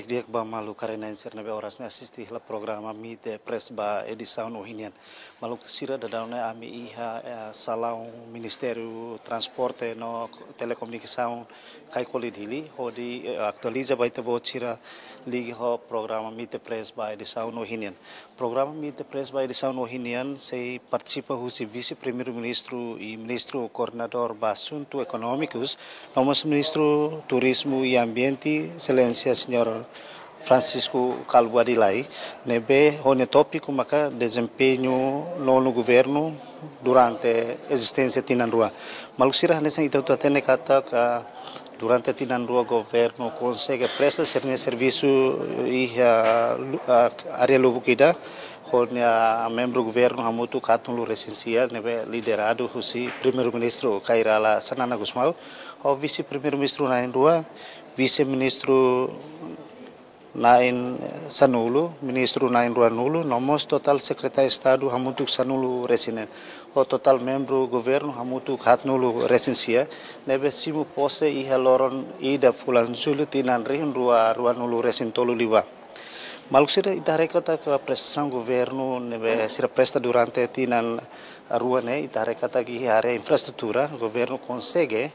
creio que ba malu karena ser nebe horas ne assisti la programa mi de press ba edição ohinian malu sira da daune ami iha salão Ministério Transporte no telecomunicação kai kolidili hodi atualiza ba itabo sira ligi ho programa mi de press ba edição ohinian programa mi de press ba edição ohinian se participa husi vice primeiro-ministro e ministro coordenador ba assunto econômicos nomos ministro turismo e ambiente excelência senhor Francisco Calvo Adilai, nebe hone tópico maka desempenho no governo durante a existência de Tinanrua. Malusira nessa então atene kata durante Tinanrua governo consegue prestar serviço e a área lubukida hone a membro governo hamutu katun recensia nebe liderado husi primeiro-ministro Kairala Sanana Gusmao, o vice-primeiro-ministro Naindua, vice-ministro Nain Sanulu, ministro Nain Ruanulu, nomos total secretário de Estado hamutuk Sanulu resinen. O total membro governo hamutuk hatnulu resensia, nebe simu pose iha loron ida fulan zulu tinan rihin ruanulu resintolu liwa. Maluksira itarekata ke prestação governo nebe sira presta durante tinan ruane itarekata ki area infraestrutura governo consegue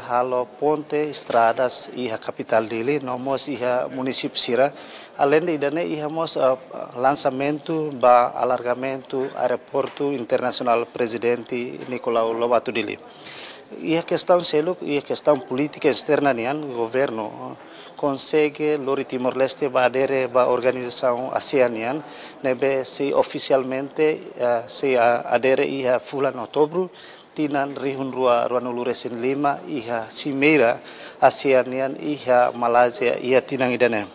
halo ponte, estradas e a capital dele, nomos e a município Sira, além de idane e hamos lançamento ba alargamento aeroporto internacional presidente Nicolau Lobato dele. E a questão selo e a questão política externa nian governo consegue Lori Timor-Leste ba adere ba organização ASEAN nebe se oficialmente se adere e a fulan outubro tinan rihun ruanulu resin 5 iha Cimeira ASEAN iha Malaysia iha tinang idane.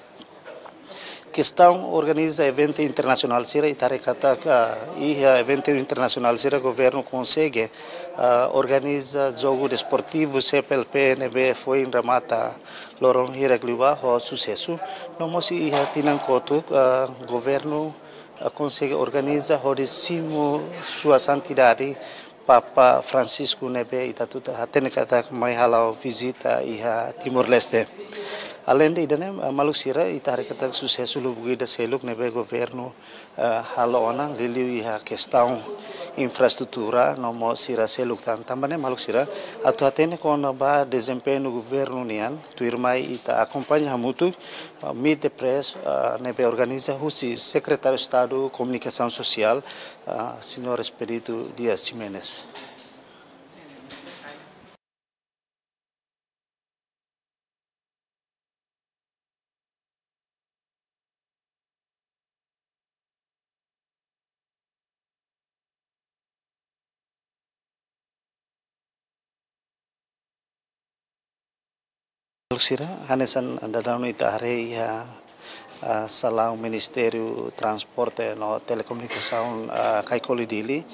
Questão organiza evento internacional sira itarekata iha evento internacional sira governo consegue organiza jogo desportivo CPLP nebe foi em Ramata lorong hiragliwa ho sucesso nomosi iha tinang kotuk governo consegue organiza ho decimo sua santidade Papa Francisco nebe itatuta hatene kata mai halau visita iha Timor-Leste. Além de idane malusira itare kata sucesso lubugida seluk nebe governo halona liliu iha questão infraestrutura nomo sira seluk tambane malusira atu hatene kona ba desempenho do governo nian tuirmai ita acompanha muito meet the press nebe organiza husi secretário de Estado Comunicação Social senhor Expedito Dias Ximenes. Sira hanesan dadano ita hari ya salau Ministério Transporte no Telecomunicação kai kolidili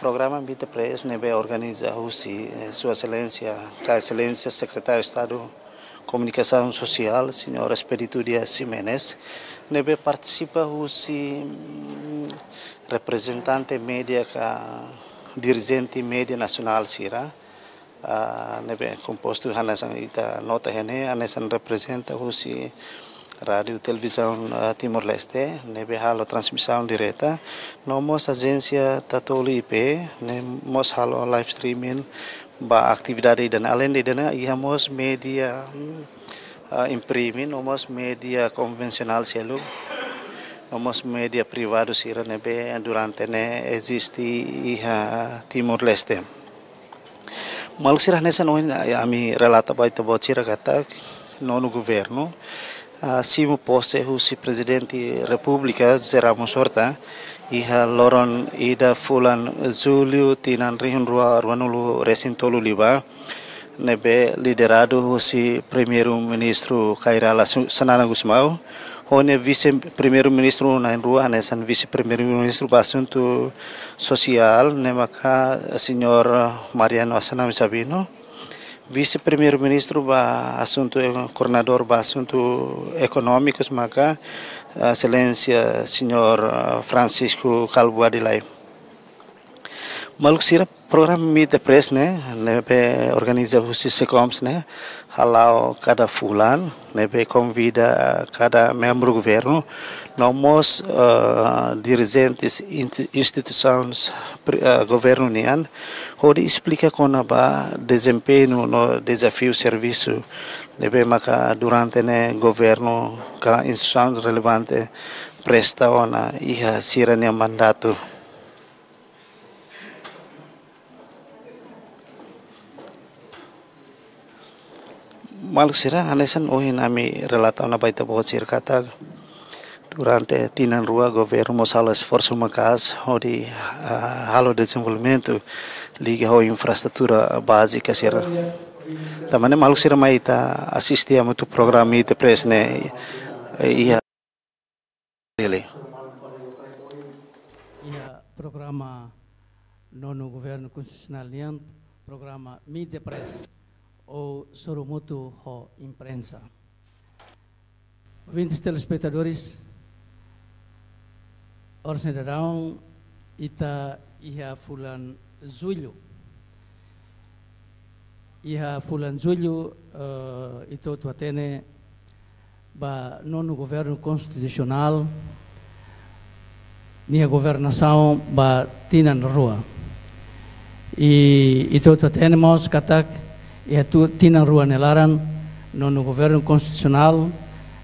programa Bita Press nebe organiza husi Sua Excelência Secretário de Estado Comunicação Social senhor Expedito Dias Ximenes nebe participa husi representante média dirigente média nacional sira nebe composto hanesan ita nota hene hanesan representa husi rádio televisão Timor-Leste nebe halo transmissão direta nomos agência Tatoli IP nemos halo live streaming ba atividade dan além de dana ihamos media imprimi nomos media konvensional selu nomos media privado sira nebe durante ne existe iha Timor-Leste. Malusira nessa não ami relata baita bocira kata no governo simu pose husi presidente República José Ramos Horta iha loron ida fulan Julio tinan rihun ruanulu resintolu liba nebe liderado husi primeiro-ministro Kairala Sanana Gusmao hone vice-primeiro-ministro Nain Rua hanesan vice-primeiro-ministro Assunto Social nemaka senhor Mariano Assanami Sabino vice-primeiro-ministro Assunto coordenador Assunto Econômicos maka excelência senhor Francisco Calvo Adilai. Maluk sira program Meet the Press nebe organiza justiça coms halau cada fulan nebe convida cada membro do governo nomos dirigentes instituições governo nian onde explica como ba desempenho no desafio serviço nebe maka durante governo cada instituição relevante presta ona iha sira mandato. Maluk sira anesan ohin ami relata na baita pohon sirkata durante tinan rua governo mosala esforço macas onde halo desenvolvimento liga ho infraestrutura básica sira também maluk sira maita assistia muito programa Meet the Press ia ele ia programa nono governo constitucional programa Meet the Press ou Soromoto ho imprensa. Ouvintes telespectadores, orsenadão ita iha fulan julho. Iha fulan julho ito tuatene ba nono governo constitucional nia governação ba tinan rua. E ito tuatene mos katak e tu tina rua nelaran no governo constitucional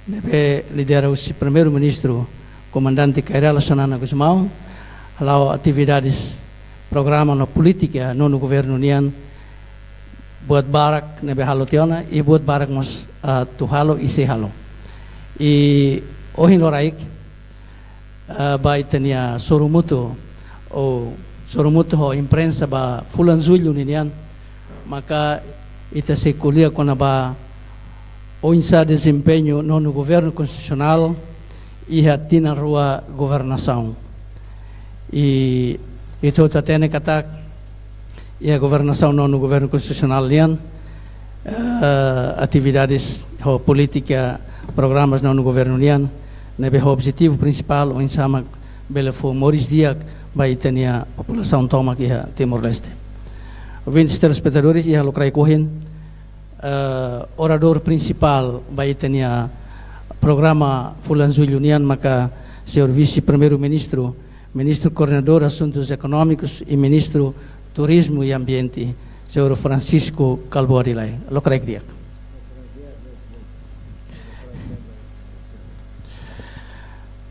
nebe lidera o primeiro-ministro comandante Kairala Sanana Guzmão halau atividades programa no política no governo nian buat barak nebe halo tiona e buat barak mos tu halo e se halo e ohin loraik ba itania Soromoto o Soromoto ho imprensa ba fulan julho nian maka ita se colia com a o insa desempenho no governo constitucional e a tina rua governação e itu tatene kata e a governação no governo constitucional lian atividades política programas no governo lian nebe o objetivo principal o insama bele fo moris dia vai tenia população toma aqui a Timor-Leste. Ouvintes telespectadores, ia locrai corren orador principal vai tenia programa Fulan Julho nian maka senhor vice-primeiro-ministro, ministro coordenador assuntos econômicos e ministro turismo e ambiente, senhor Francisco Calvo Arilai. Locrai dia.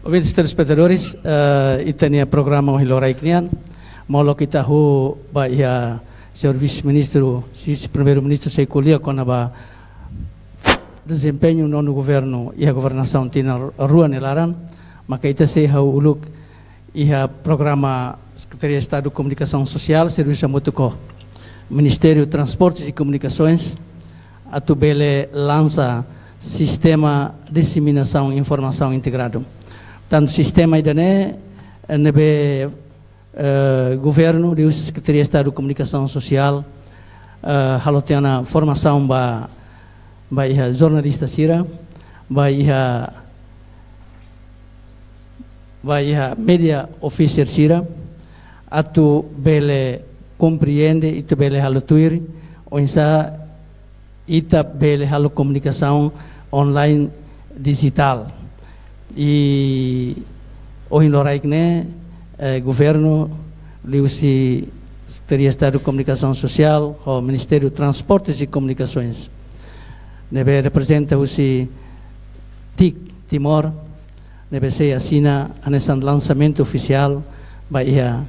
Ouvintes telespectadores, itania programa o Hilorai Knian, molo kita hu ba ia senhor vice-ministro, vice-primeiro-ministro se colia com a desempenho no governo e a governação tina rua nelaran, maka ita se hau uluk ia programa Secretaria de Estado de Comunicação Social, Serviço Mutuco, Ministério de Transportes e Comunicações, atubele lança sistema de disseminação e informação integrado. Tanto sistema idane nebe governo de Secretaria de Estado de Comunicação Social halotiana formação ba jornalista sira ba media officer sira atu bele compreende itu bele halotuir o insa ita bele halo comunicação online digital e o inoraikne governo liusi Secretaria de Estado de Comunicação Social o Ministério de Transportes e Comunicações nebe representa o TIC Timor nebe se assina nesse lançamento oficial bahia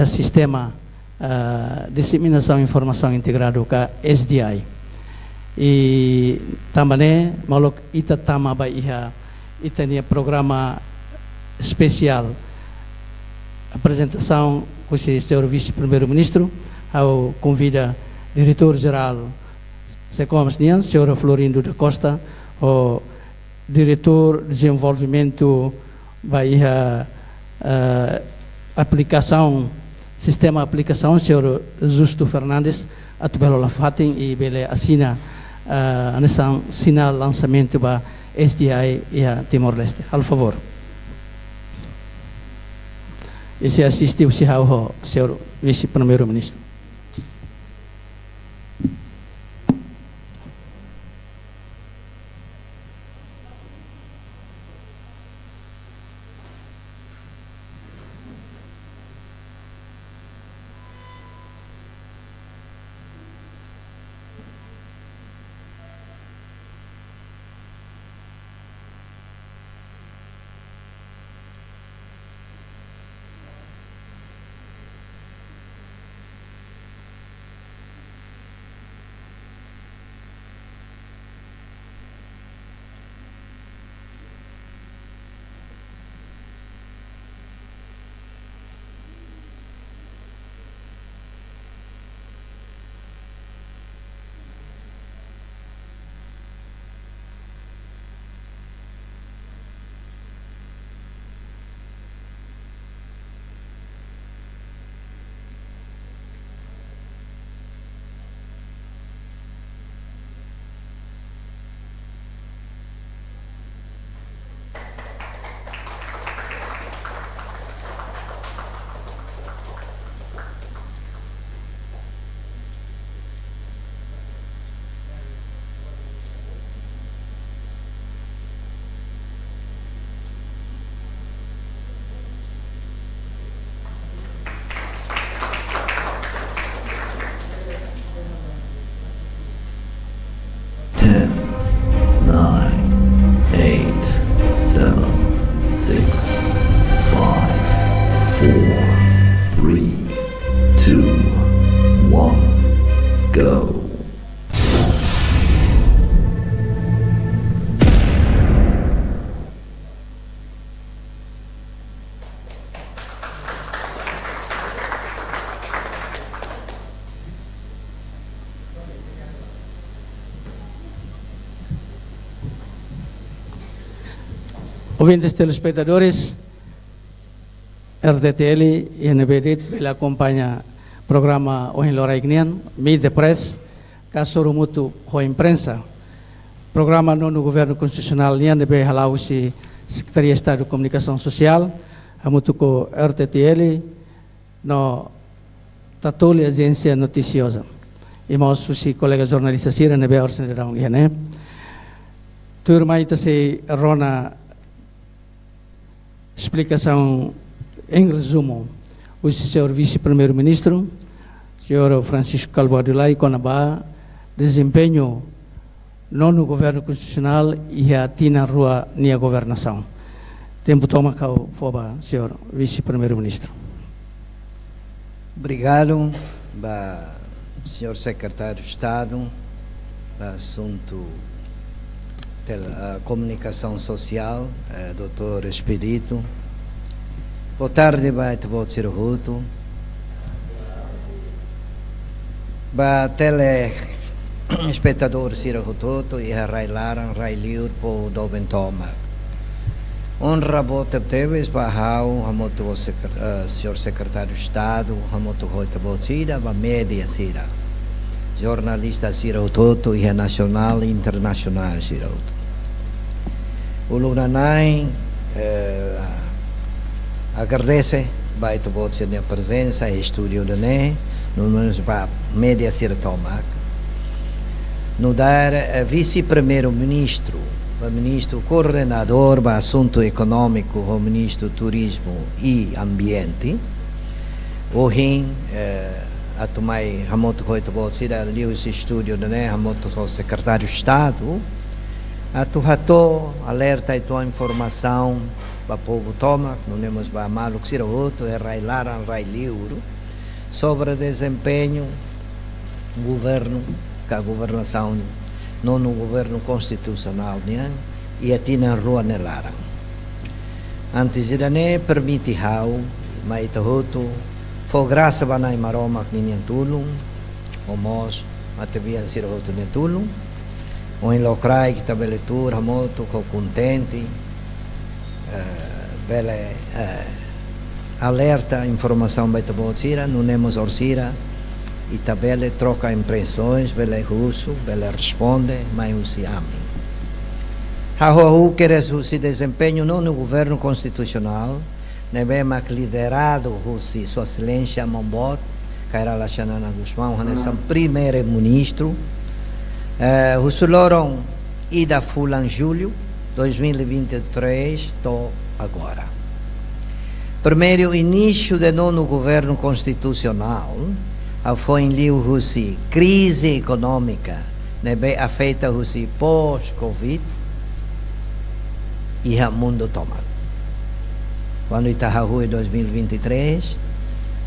sistema disseminação e informação integrado ka SDI e também malok ita tama bahia itania programa especial apresentação com o senhor vice-primeiro-ministro ao convida diretor-geral Secoms Nian, senhor Florindo da Costa, o diretor de desenvolvimento Bahia aplicação sistema aplicação senhor Justo Fernandes atubelo lafatin e bele assina nessa sinal lançamento ba SDI e a Timor-Leste. Al favor. e se assistiu se ao senhor vice-primeiro-ministro. Ouvintes telespectadores, RTTL e NBDit ele acompanha o programa Ohin Loraignian, Meet the Press, Kasoro Mutu Ho Imprensa, programa no Governo Constitucional Nian de Halausi, Secretaria de Estado de Comunicação Social, a Mutu com RTTL, no Tatuli Agência Noticiosa. E nós, os colegas jornalistas, Sira, Nebe Orsen de Raunguiané, turma ita se rona explicação em resumo o senhor vice-primeiro-ministro, senhor Francisco Calvo Adulay, Conabá, desempenho no governo constitucional e a tina rua nia governação. Tempo toma cá foba, senhor vice-primeiro-ministro. Obrigado, senhor secretário de Estado, assunto comunicação social, doutor Espírito. Boa tarde, boa Ciruhuto. Telespectador Ciruhutoto e a Railaran, Railiur, por Dobentoma. Honra bota teves, Bahau, Hamoto, senhor secretário de Estado, Hamoto Hoita Botira, Média Cira. Jornalista Ciruhutoto e a nacional e internacional Ciruhuto. O Lunanai agradece a sua presença e estúdio de NE, no média Cirtomac. No dar vice-primeiro-ministro, ministro coordenador do assunto econômico, o ministro turismo e ambiente, o RIM, a tomai Hamoto Coita Bolsira, ali o estúdio de NE, Hamoto secretário de Estado, a tu alerta e tua informação para o povo toma, não temos para mal o que será outro, é Railaran, Railiuro, sobre o desempenho do governo, que a governação, não no governo constitucional, né? E aqui na rua Nelaran. Antes de né, permite hau, mas itahoto, foi graça para nós maroma que ninguém tulum, o mos, até bem ser outro nem tulum. O em locrai que tabele tur hamoto co contente bele alerta informação baita bolsira não temos orsira e tabele troca impressões bele russo bele responde mas o se ame ha queres o se desempenho não no governo constitucional nebe mak liderado husi Sua Excelência Mombot Kairala Xanana Guzmão, o primeiro-ministro. O Suloron Ida Fulan Julho 2023, agora. Primeiro início do novo governo constitucional, foi em Liu Husi, crise econômica, nebe afeta Husi pós-Covid, e o mundo tomado. Quando está em 2023,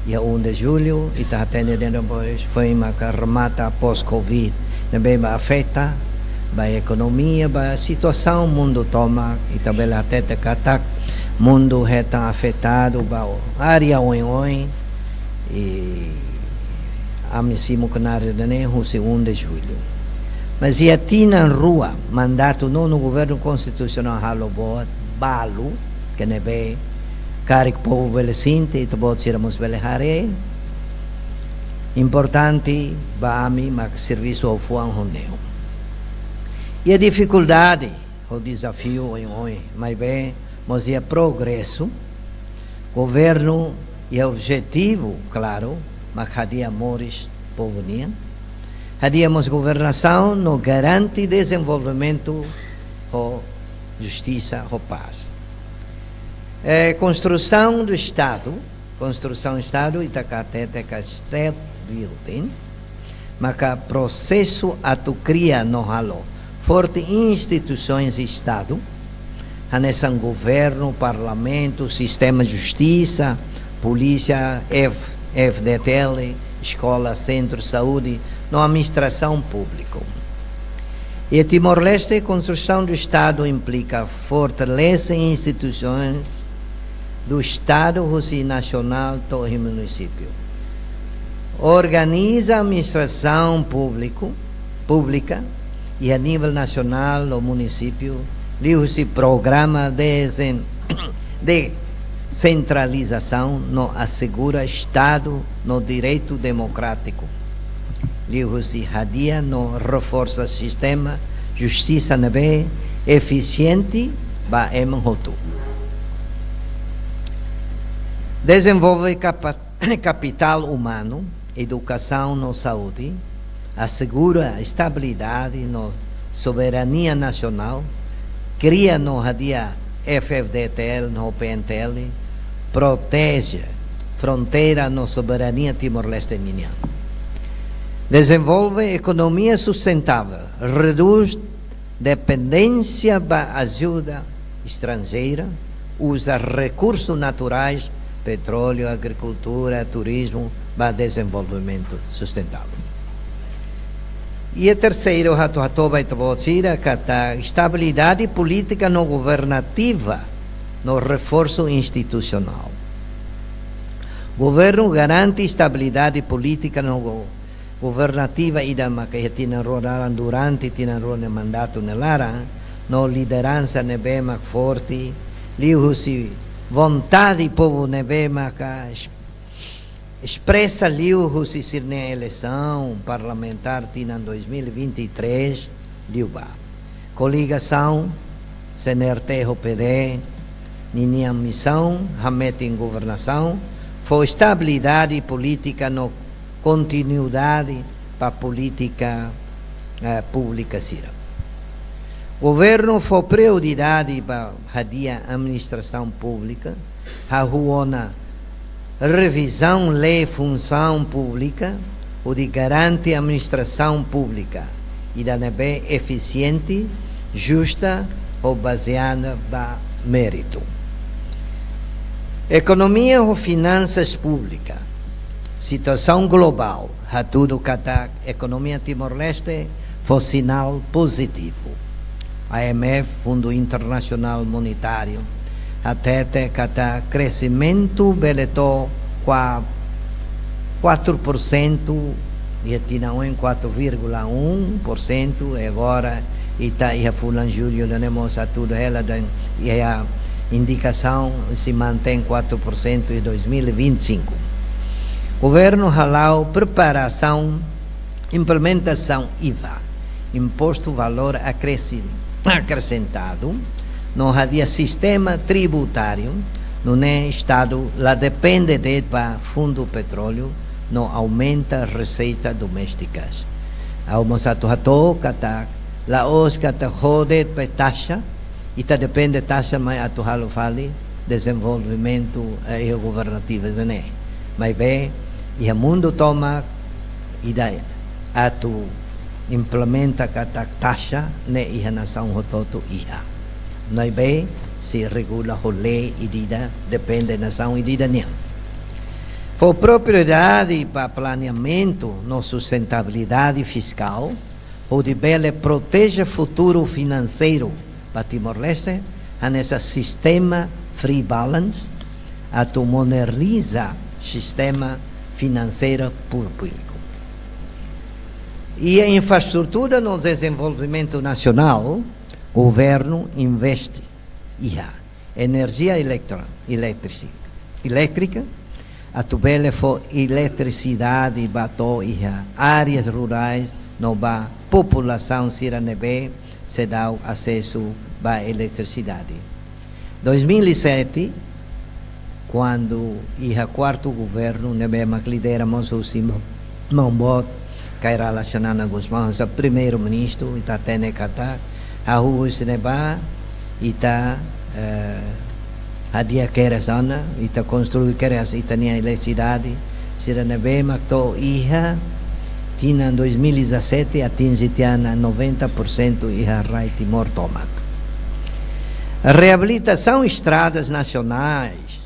dia 1 de julho, e está atendendo depois, foi uma remata pós-Covid, nebe afeta a economia, a situação, o mundo toma, e também até o mundo está afetado, a área oi, e a missimo que na área de 1 de julho. Mas e aqui na rua, mandato no governo constitucional halobot, balo, que nebe, carico povo belecinte, e também tiramos belehare, importante, baami, mas serviço ao fuan honeu. E a dificuldade, o desafio, mas bem, mas é progresso, governo e objetivo, claro, mas cadê amores, povo nian? Hadíamos governação, não garante desenvolvimento, ou justiça, ou paz. Construção do Estado, Itacatete, State Building, mas o processo atu cria no halo. Forte instituições de Estado, nesse governo, parlamento, sistema de justiça, polícia, FDTL, escola, centro, saúde, na administração pública. E Timor-Leste, construção do Estado implica fortalecer instituições do Estado nacional e município. Organiza a administração pública e a nível nacional, o município, liu-se programa de centralização, não assegura Estado no direito democrático. Liu-se hadia, não reforça sistema, justiça nebe, eficiente, ba emhotu. Desenvolve capital humano, educação no saúde, assegura estabilidade na soberania nacional, cria no hadia FFDTL, no PNTL, protege fronteira na soberania timor-leste-niniana. Desenvolve economia sustentável, reduz dependência da ajuda estrangeira, usa recursos naturais, petróleo, agricultura, turismo, para desenvolvimento sustentável. E o terceiro, estabilidade política não governativa no reforço institucional. O governo garante estabilidade política não governativa e da durante o mandato nelara, no liderança nebema forte, liu-se vontade povo nebema expressa liu-se se na eleição parlamentar em 2023, liuba. Coligação, CNRT-PD, ninha missão, ramete em governação, foi estabilidade política no continuidade para a política pública sira. Governo foi prioridade para a administração pública, a ruona revisão lei função pública, o de garante a administração pública e da nebe eficiente, justa ou baseada em mérito. Economia ou finanças públicas, situação global, a tudo cata economia Timor-Leste foi sinal positivo. IMF, Fundo Internacional Monetário, até cata crescimento beletou 4% e tinha em 4,1% e agora está e a fulan julho temos a tudo ela e a indicação se mantém 4% em 2025. Governo halal preparação, implementação IVA, imposto valor acrescentado, não havia sistema tributário, não é Estado, lá depende de fundo petróleo, não aumenta receitas domésticas. Almoço atu kata, lá os kata jode para taxa, e tá depende taxa mais atual fale desenvolvimento governativo, né? Mas bem, e o mundo toma e daí atu implementa kata taxa, né? E a nação rototo iha. Mas bem, se regula a lei e dida depende da nação e dida nem. For propriedade para planeamento, não sustentabilidade fiscal, o de bele protege futuro financeiro para Timor-Leste, nesse sistema free balance, a tu moderniza sistema financeiro público. E a infraestrutura no desenvolvimento nacional, o governo investe em energia elétrica, a tubele for eletricidade bato iha áreas rurais no ba população siranebe se dá acesso à eletricidade. 2007 quando iha quarto governo nebe mak lideramos o Simão Mombot Kairala Xanana Guzmão sa primeiro ministro ita tene kata a rua sineba ita hadia kera sana ita construir kera ita nia eletricidade sira nebe makto iha tina 2017 atinge tiana 90% iha rai Timor Tomac. A reabilitação estradas nacionais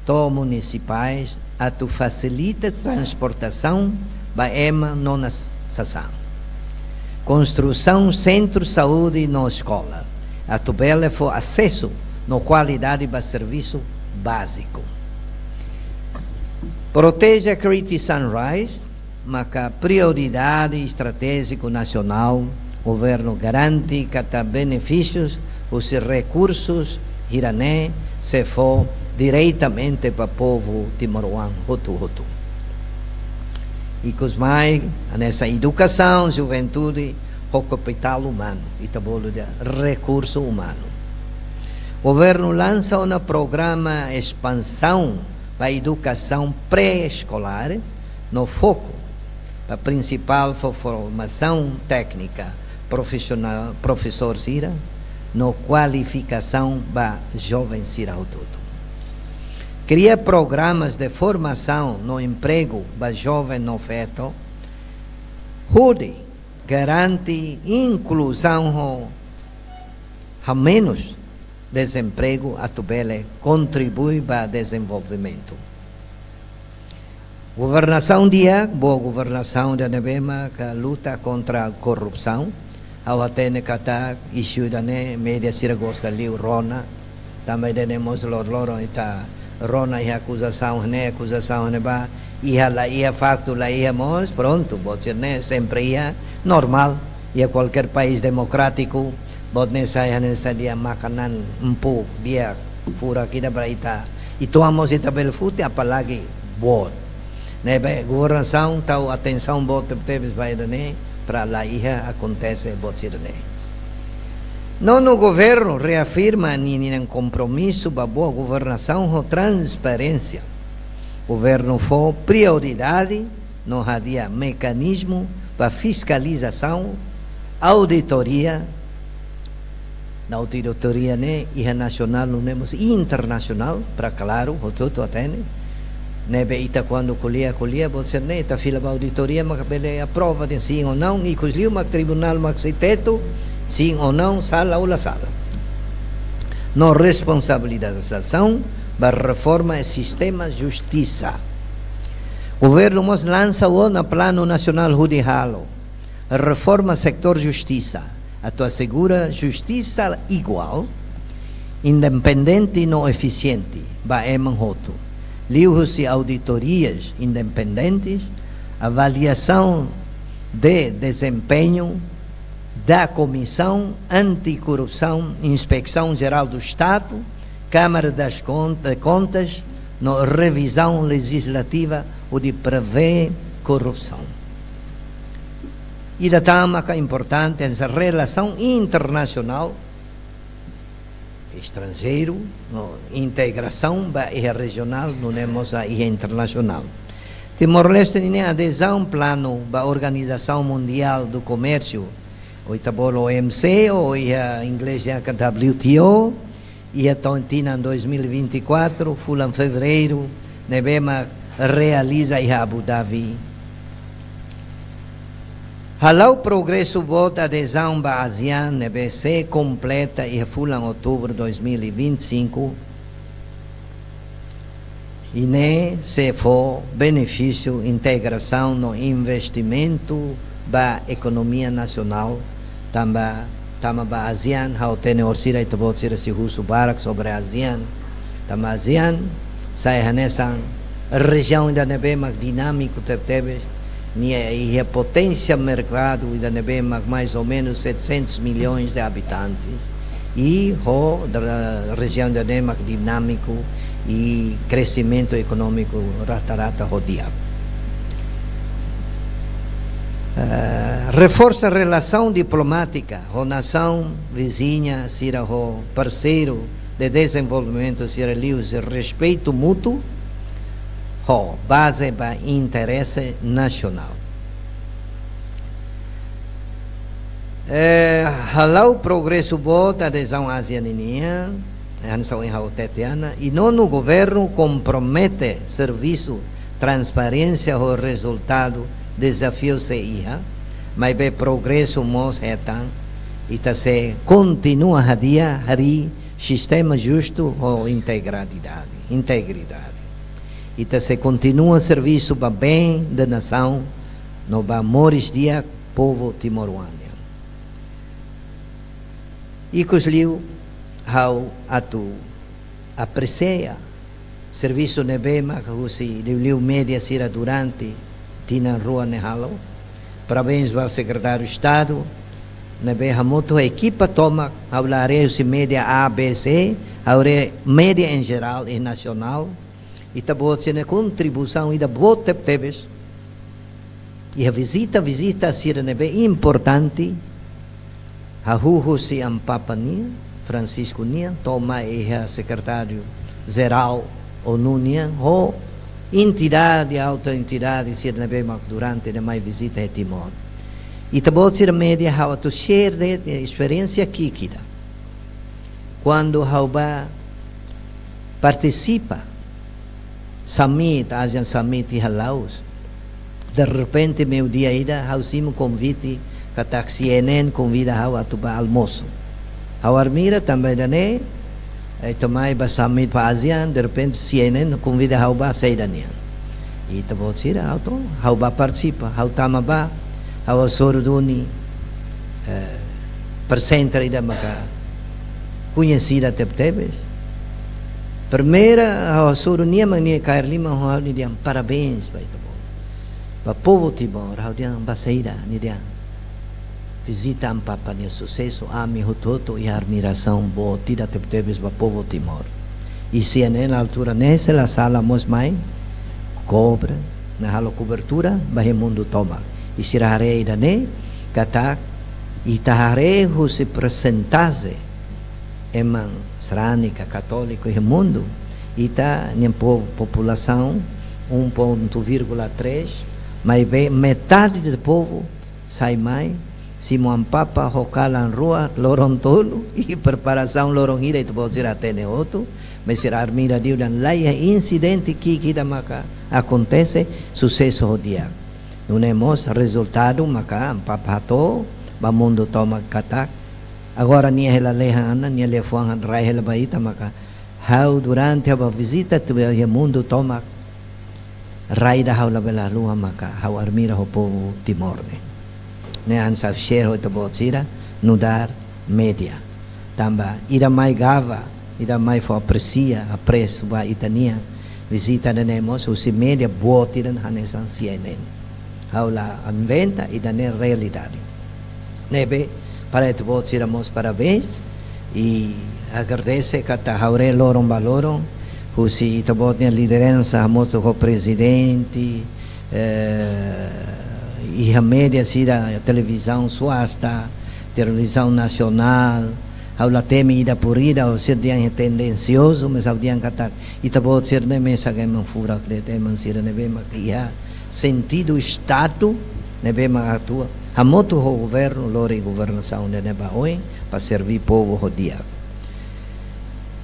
to municipais a tu facilita a transportação ba ema nonas sasan. Construção centro saúde na escola a tu bele for acesso no qualidade do serviço básico. Proteja Crete Sunrise, mas prioridade estratégico nacional, o governo garante que benefícios, os recursos irané se for diretamente para o povo timoruano, Hutu. E com mais, nessa educação, juventude, o capital humano, e tabolo de recurso humano. O governo lança um programa de expansão para a educação pré-escolar, no foco, a principal formação técnica profissional, professor Sira, no qualificação para jovens Sira todo. Cria programas de formação no emprego para jovem no feto, onde garante inclusão a menos desemprego a tubele contribui para o desenvolvimento. Governação dia, boa governação da Nebema, que luta contra a corrupção, ao atene kata issue da ne media sira gosta liu rona, também temos loro ita rona e acusação ne ba ia la ia facto la ia mos pronto, pode ser né sempre ia normal, ia qualquer país democrático. Bot saya nessa dia makanan empu dia fura kita para ita itu amos ita belfute apalagi bot nebe governação tau atenção bot tebes vai dane para lá ia acontece bot sirne no governo reafirma ni compromisso ba boa governação ou transparência governo for prioridade no hadia mecanismo para fiscalização auditoria na auditoria né e nacional não temos internacional para claro o todo atende nebe ita quando colhia pode ser né ita fila para auditoria mas bele a prova de sim ou não e cusliu mas tribunal mas se teto sim ou não sala ou la sala no responsabilização para reforma do sistema justiça governo mos lança o na plano nacional judicial reforma sector justiça a tu assegura justiça igual, independente e não eficiente, ba emanhoto. Livros e auditorias independentes, avaliação de desempenho da Comissão Anticorrupção, Inspeção Geral do Estado, Câmara das Contas, no revisão legislativa ou de prever corrupção. E da tama que é importante essa relação internacional estrangeiro, no integração regional, não temos a internacional. Timor-Leste tem adesão plano da Organização Mundial do Comércio, o OMC, ou em inglês é WTO, e a Tontina em 2024, em fevereiro, nebema realiza em Abu Dhabi. Halau progresso volta adesão da ASEAN, nebe se completa e em outubro de 2025, e ne se for benefício integração no investimento da economia nacional, também a ASEAN, how tem orsira e tabot sira si husu barak sobre a ASEAN, também a ASEAN, sai nessa região da nebe mag dinâmico tebe, e a potência mercado da nebe mag mais ou menos 700 milhões de habitantes, e a região da nebe mag dinâmico e crescimento econômico rata rodeado. Reforça a relação diplomática, a nação vizinha, será o parceiro de desenvolvimento, será o respeito mútuo, a base para interesse nacional. Halau progresso bota adesão asianinha, e não o governo compromete serviço, transparência o resultado, desafio se ia, mas bem progresso mos retan, e se continua a dia hari sistema justo ou integridade, e se continua serviço para bem da nação, no amores dia povo timoruano. E cosliu how atu aprecia serviço nebema que se liu média sira durante tina rua nehalo. Parabéns ao secretário de Estado, nebe hamoto a equipa toma hablarei se média ABC, aure média em geral e nacional, e tabot se na contribuição e da bote tebes. E a visita sira nebe importante, a huhu se ampapania Francisco Nia, toma e secretário geral ONU Nia, ou entidade, alta entidade, se durante a minha visita a Timor. E também se média how to share de experiência aqui, quando how participa summit, ASEAN Summit e Laos, de repente meu dia ida, how sim convite, katak CNN convida how a tuba almoço. A Armira também dane, também ba summit pa ASEAN, de repente CNN convida how ba sair danian. E tabo sira how ba participa, how tama ba, how soruduni presenter ida maka conhecida tebes. Primeira how sorunia mania cair lima how ni diam parabéns ba tabo. Ba povo Timor how diam ba saída ni diam. Visita ang papa niya sucesso, ami hutoto e admiração boa tira tebes para povo Timor. E se na altura nessa la sala mos mai cobra na halo cobertura bahe mundo toma. E se rare dane katak e tahare hu se presentase emang sranica católico e mundo e ta nem povo população 1,3, mas bem metade do povo sai mais. Si mo papa hokalan rua lorong tolo e preparação lorong ira itu bosir atene outro, mas ser armira dio dan laia incidente que kita maka acontece sucesso o dia. Não temos resultado maka papa to ba mundo toma katak. Agora nia hela lehana nia lefuang rai hela baita maka how durante a visita tu o mundo toma rai da how la bela lua maka how armira o povo Timor ne. Nean sa share ito botsira nudar media tamba ida mai gava ida mai fo aprecia apreço ba itania visita na nemos usi media botiran hanesan CNN haula inventa ida ne realidade nebe para ito botsira mos parabéns e agradece kata haure loron baloron usi ito bot ne liderança moto ko presidente e a média sira a televisão suasta, televisão nacional, Aula teme ida por ida, ou ser diang tendencioso, mas ao diang katak, ita pode ser ne mesa que man fura que te man sira ne bem makia sentido estado ne bem atua. A moto o governo, lori governação de neba oi para servir povo o dia.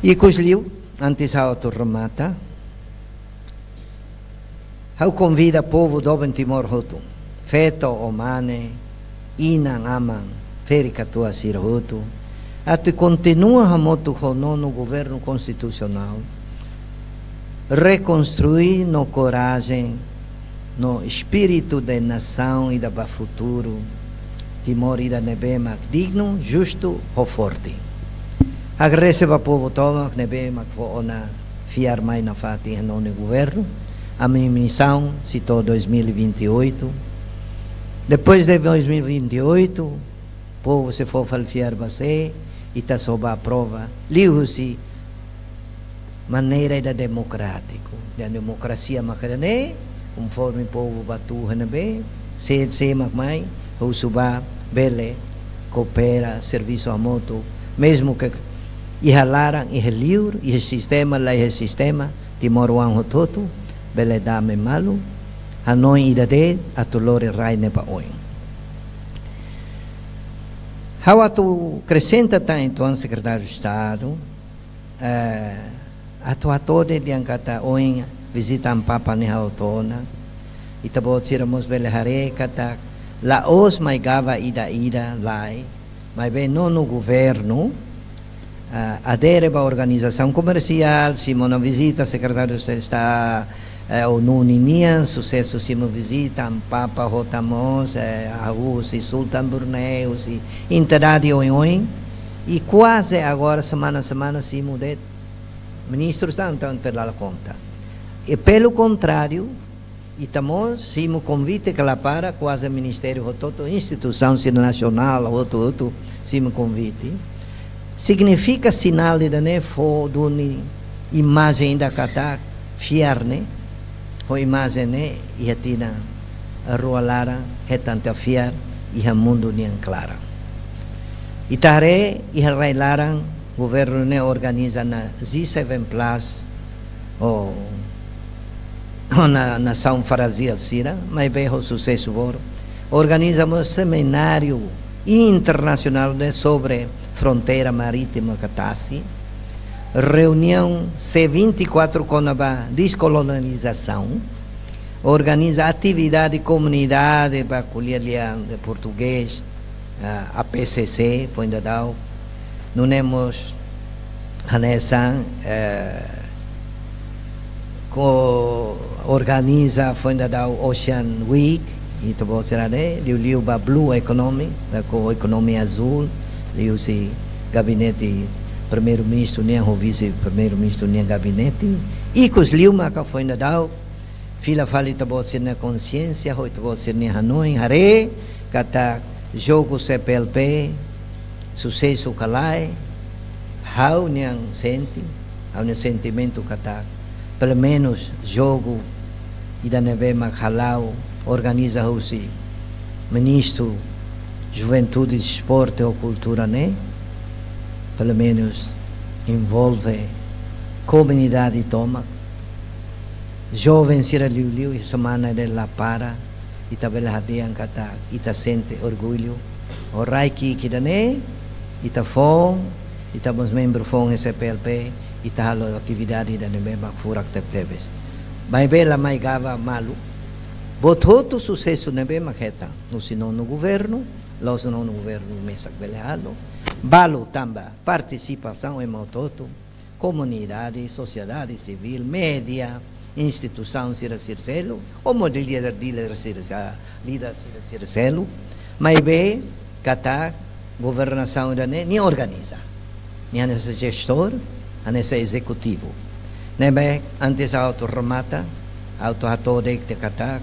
E cosliu antes a autorremata, ao convida povo do Timor Hotu, feto omane, inang amang, ferica tua sir Hotu. Até continua a moto no governo constitucional, reconstruir no coragem, no espírito da nação e da futuro, Timor e da nebema digno, justo ou forte. Agradeço ao povo toma que nebema que ona fiar mais na fati no governo. A minha missão citou 2028. Depois de 2028, o povo se for falfiar você. E está sob a prova, liu-se maneira da democrático, da democracia macarane, conforme o povo batu hanabe, se macmai, o suba, bele, coopera, serviço a moto, mesmo que ihalaram, ihaliur, e sistema lá é sistema, Timor-Wan hototo, bele dame malu, hanoi idade, atulore rai nepa oin. How tu acrescenta então secretário de Estado, atuatore de angkata oing visita ang papa ni Hautona, itabot siramos belehare kata laos may gava ida lai, may be no governo, adere ba organização comercial, se mo na visita secretário de Estado o nuninian sucesso se mo visita ang papa hotamos si Sultan Brunei si interadi oin e quase agora semana se mudet ministro está então ter lá conta e pelo contrário estamos se mo convite que lá para quase ministério hototo instituição nacional hototo se mo convite significa sinal de ne fo duni imagem da kata fiarne o imagine e a tina a rua lara é tanta fiar e a mundo nian clara e tare e a rai lara governo ne organiza na Z7 Plus ou na nação farazia sira mas bem o sucesso boro organizamos um seminário internacional sobre fronteira marítima catasi reunião C24 com a descolonização, organiza atividade de comunidade para colher de português, a PCC, foi ainda dado, não temos a nessa organiza, foi ainda dado Ocean Week, e também será liu ba Blue Economy, com economia azul, liu se gabinete primeiro-ministro nem o vice-primeiro-ministro nem gabinete e que os liuma que foi nadal fila falita pode ser na consciência hoje pode ser na Hanoi hare kata jogo CPLP sucesso calai how niang senti how ne sentimento kata pelo menos jogo e da neve macalau organiza o ministro juventude esporte ou cultura né pelo menos envolve comunidade toma jovens sira liu e semana de la para e também hadian kata e ta sente orgulho o raiki kidane e ta fom e ta bons membro fom SPLP e ta halo atividade da nemba furak tebes mai bela mai gava malu bototo sucesso nebe maketa no sino no governo los no governo mesa belehalo balo tamba participação em mototo comunidade sociedade civil média instituição sira circelo ou líder circelo mas bem kata governação da nem organiza nem nesse gestor nesse executivo nem bem antes auto remata auto atode que kata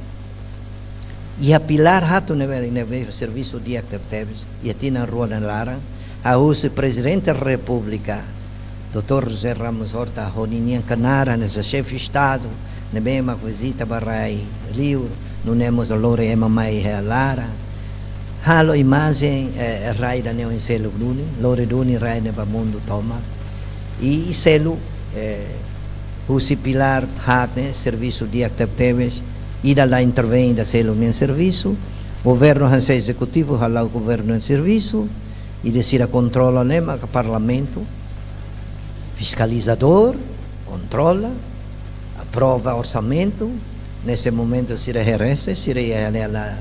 e a pilar hatu nebe serviço dia que teve e tina rua na lara a o presidente da república Dr. José Ramos Horta Roninha Canara nesse chefe de estado nebe uma visita barai Rio não temos a lore ema mai lara halo imagem rai da neo in selo duni lore duni rai ne ba mundo toma e selo usi pilar hat ne serviço de actividades e da lá intervém da selo em serviço governo hanse executivo hala o governo em serviço e decida controla né mas parlamento fiscalizador controla aprova orçamento nesse momento se regressa se ela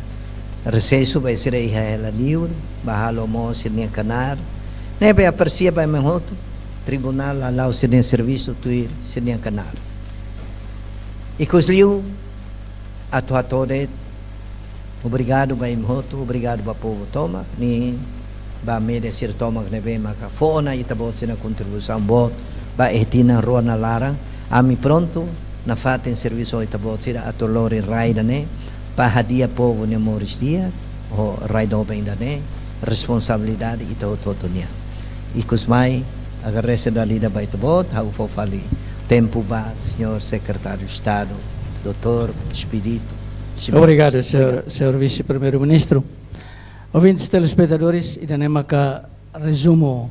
recesso vai ser ela livre bahalo mo se nem canar né vai aparecer vai menhoto tribunal lá o se nem serviço tuir se nem canar e cosliu atuatore obrigado vai menhoto obrigado para povo toma ni ba merecer toma que neve maca fona e tabo se na contribuição bot ba etina rua na lara ami pronto na fata em serviço e tabo se a tolore raida né pa hadia povo ne moris dia o raido bem da né responsabilidade e todo nia e cosmai agarrece da lida ba tabo hau fo fali tempo ba senhor secretário de estado doutor Espírito. Obrigado, senhor vice-primeiro-ministro. Ouvintes telespectadores, e também que resumo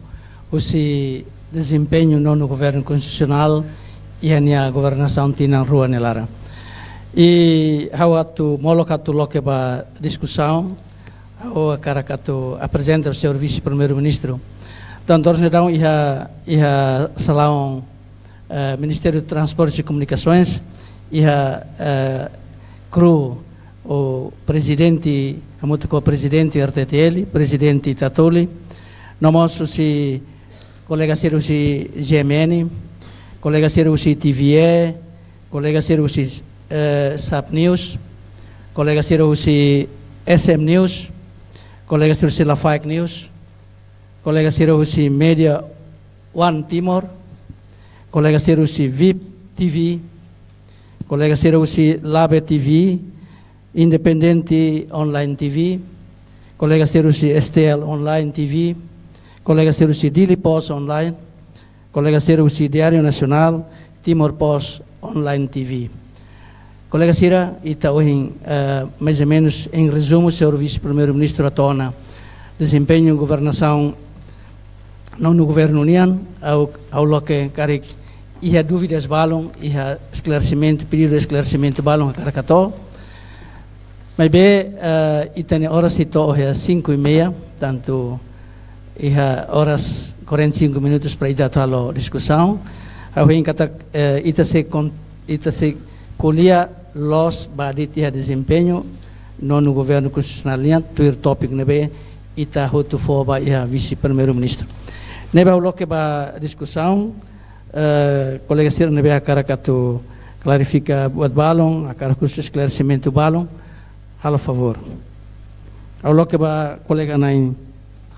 o desempenho no governo constitucional e a governação na rua nelara. E hawatu molokatu loke ba discussão, o karakatu apresenta o senhor vice-primeiro-ministro. Então, tornedão ia salão Ministério de Transportes e Comunicações ia cru o presidente o presidente RTTL, presidente Tatoli, nós si colega seru si GMN, colega seru si TVE, colega seru si SAP News, colega seru si SM News, colega seru si La Fake News, colega seru si Media One Timor, colega seru si VIP TV, colega seru si Labe TV, Independente Online TV, colega Cerusi STL Online TV, colega Cerusi Daily Post Online, colega Cerusi Diário Nacional, Timor Post Online TV. Colega Cira, está hoje mais ou menos em resumo, senhor vice-primeiro-ministro atona desempenho e governação no governo união, ao loque carik ia dúvidas balão, ia esclarecimento, pedido de esclarecimento balão a Caracató. Mas bem, tem horas e às 5:30, tanto horas 45 minutos para ir a a discussão. Eu em kata ita se colhia los badit ia desempenho no governo constitucional, tuir tópico nebe ita hotu foba ia vice-primeiro-ministro. Nebe o loque ba discussão, colega Ciro nebe a Caracatu clarifica buat balong, a Caracusto esclarecimento balong. Halo favor. Ao loke ba colega nain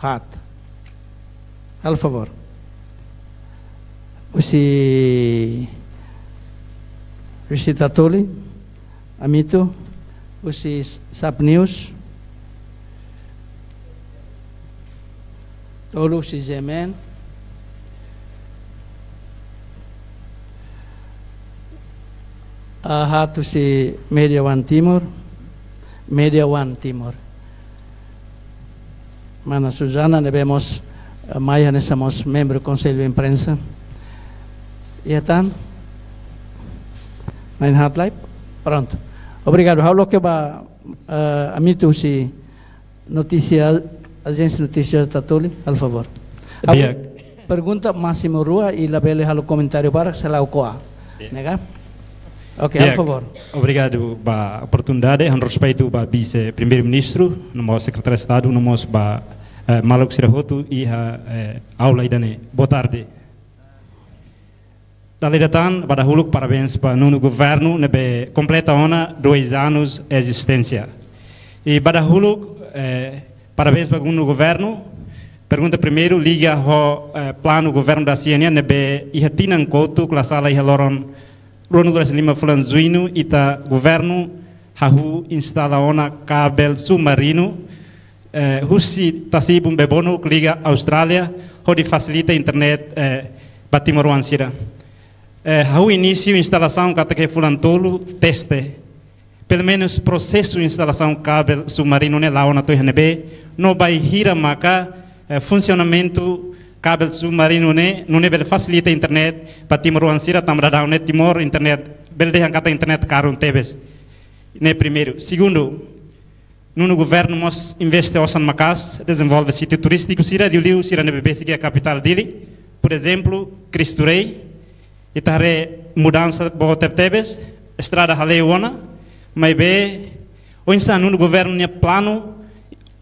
hat. Halo favor. Usi Tatoli, amito, usi SAP News, tolu usi Zemen, hat usi Media One Timor, Media One Timor. Mana Susana, nebemos Maya somos membro do Conselho de Imprensa. E então, mein Hartleib, pronto. Obrigado. Halo que ba amito si notícia, agência notícias Tatoli, al favor. Pergunta Máximo Rua e labele halo comentário para selau coa. Nega? Ok, por favor. Obrigado pela oportunidade. Com respeito ao vice-primeiro-ministro, no secretário de Estado, no Maluk Sirahotu e a aula idane. Boa tarde. Dalidatan, pada huluk parabéns para o governo, nebe completa 2 anos de existência. E pada huluk, parabéns para o governo. Pergunta primeiro, liga ao plano governo da CNN, nebe ihatinan kotu, klasala ihaloron Ronald Lima Flanzuino e o governo hahu instala cabel submarino husi tasibum bebono que liga Austrália onde facilita a internet para Timor Sira. Hahu início instalação que fulantolo teste pelo menos processo de instalação cabel submarino ne lá ona to hanebe não vai rir maka funcionamento kabel submarino não é facilita a internet para Timor Ansira tamradão né Timor internet bel de kata internet caro tebes né primeiro. Segundo, no governo nós investe osan macas desenvolve sítio turístico sira diu sira ne bebê que é a capital dele, por exemplo Cristo Rei e tare mudança boa tebes estrada Haleona mas be o insano no governo ne plano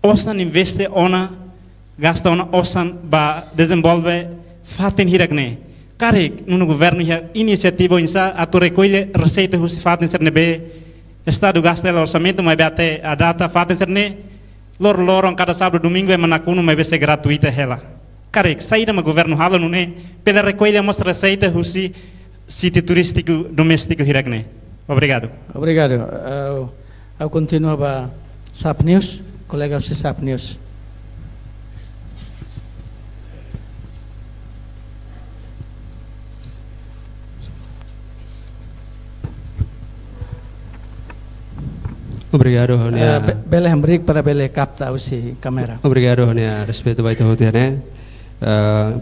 osan investe ona gasta ona osan ba desenvolve faten hiragne kare no governo ya iniciativa insa atu recolhe receita husi faten ser nebe estado gasta o orçamento mas até a data faten ser ne lor cada sábado domingo é manacuno mas ser gratuita ela kare saída ma governo hala no ne pela recolhe mostra receita husi sítio turístico doméstico hiragne. Obrigado. Obrigado. Eu continuo para SAP News, colega do SAP News. Obrigado, Ronia. Bele break para bele capta usi kamera. Obrigado, Ronia. Respeito baita hotiane.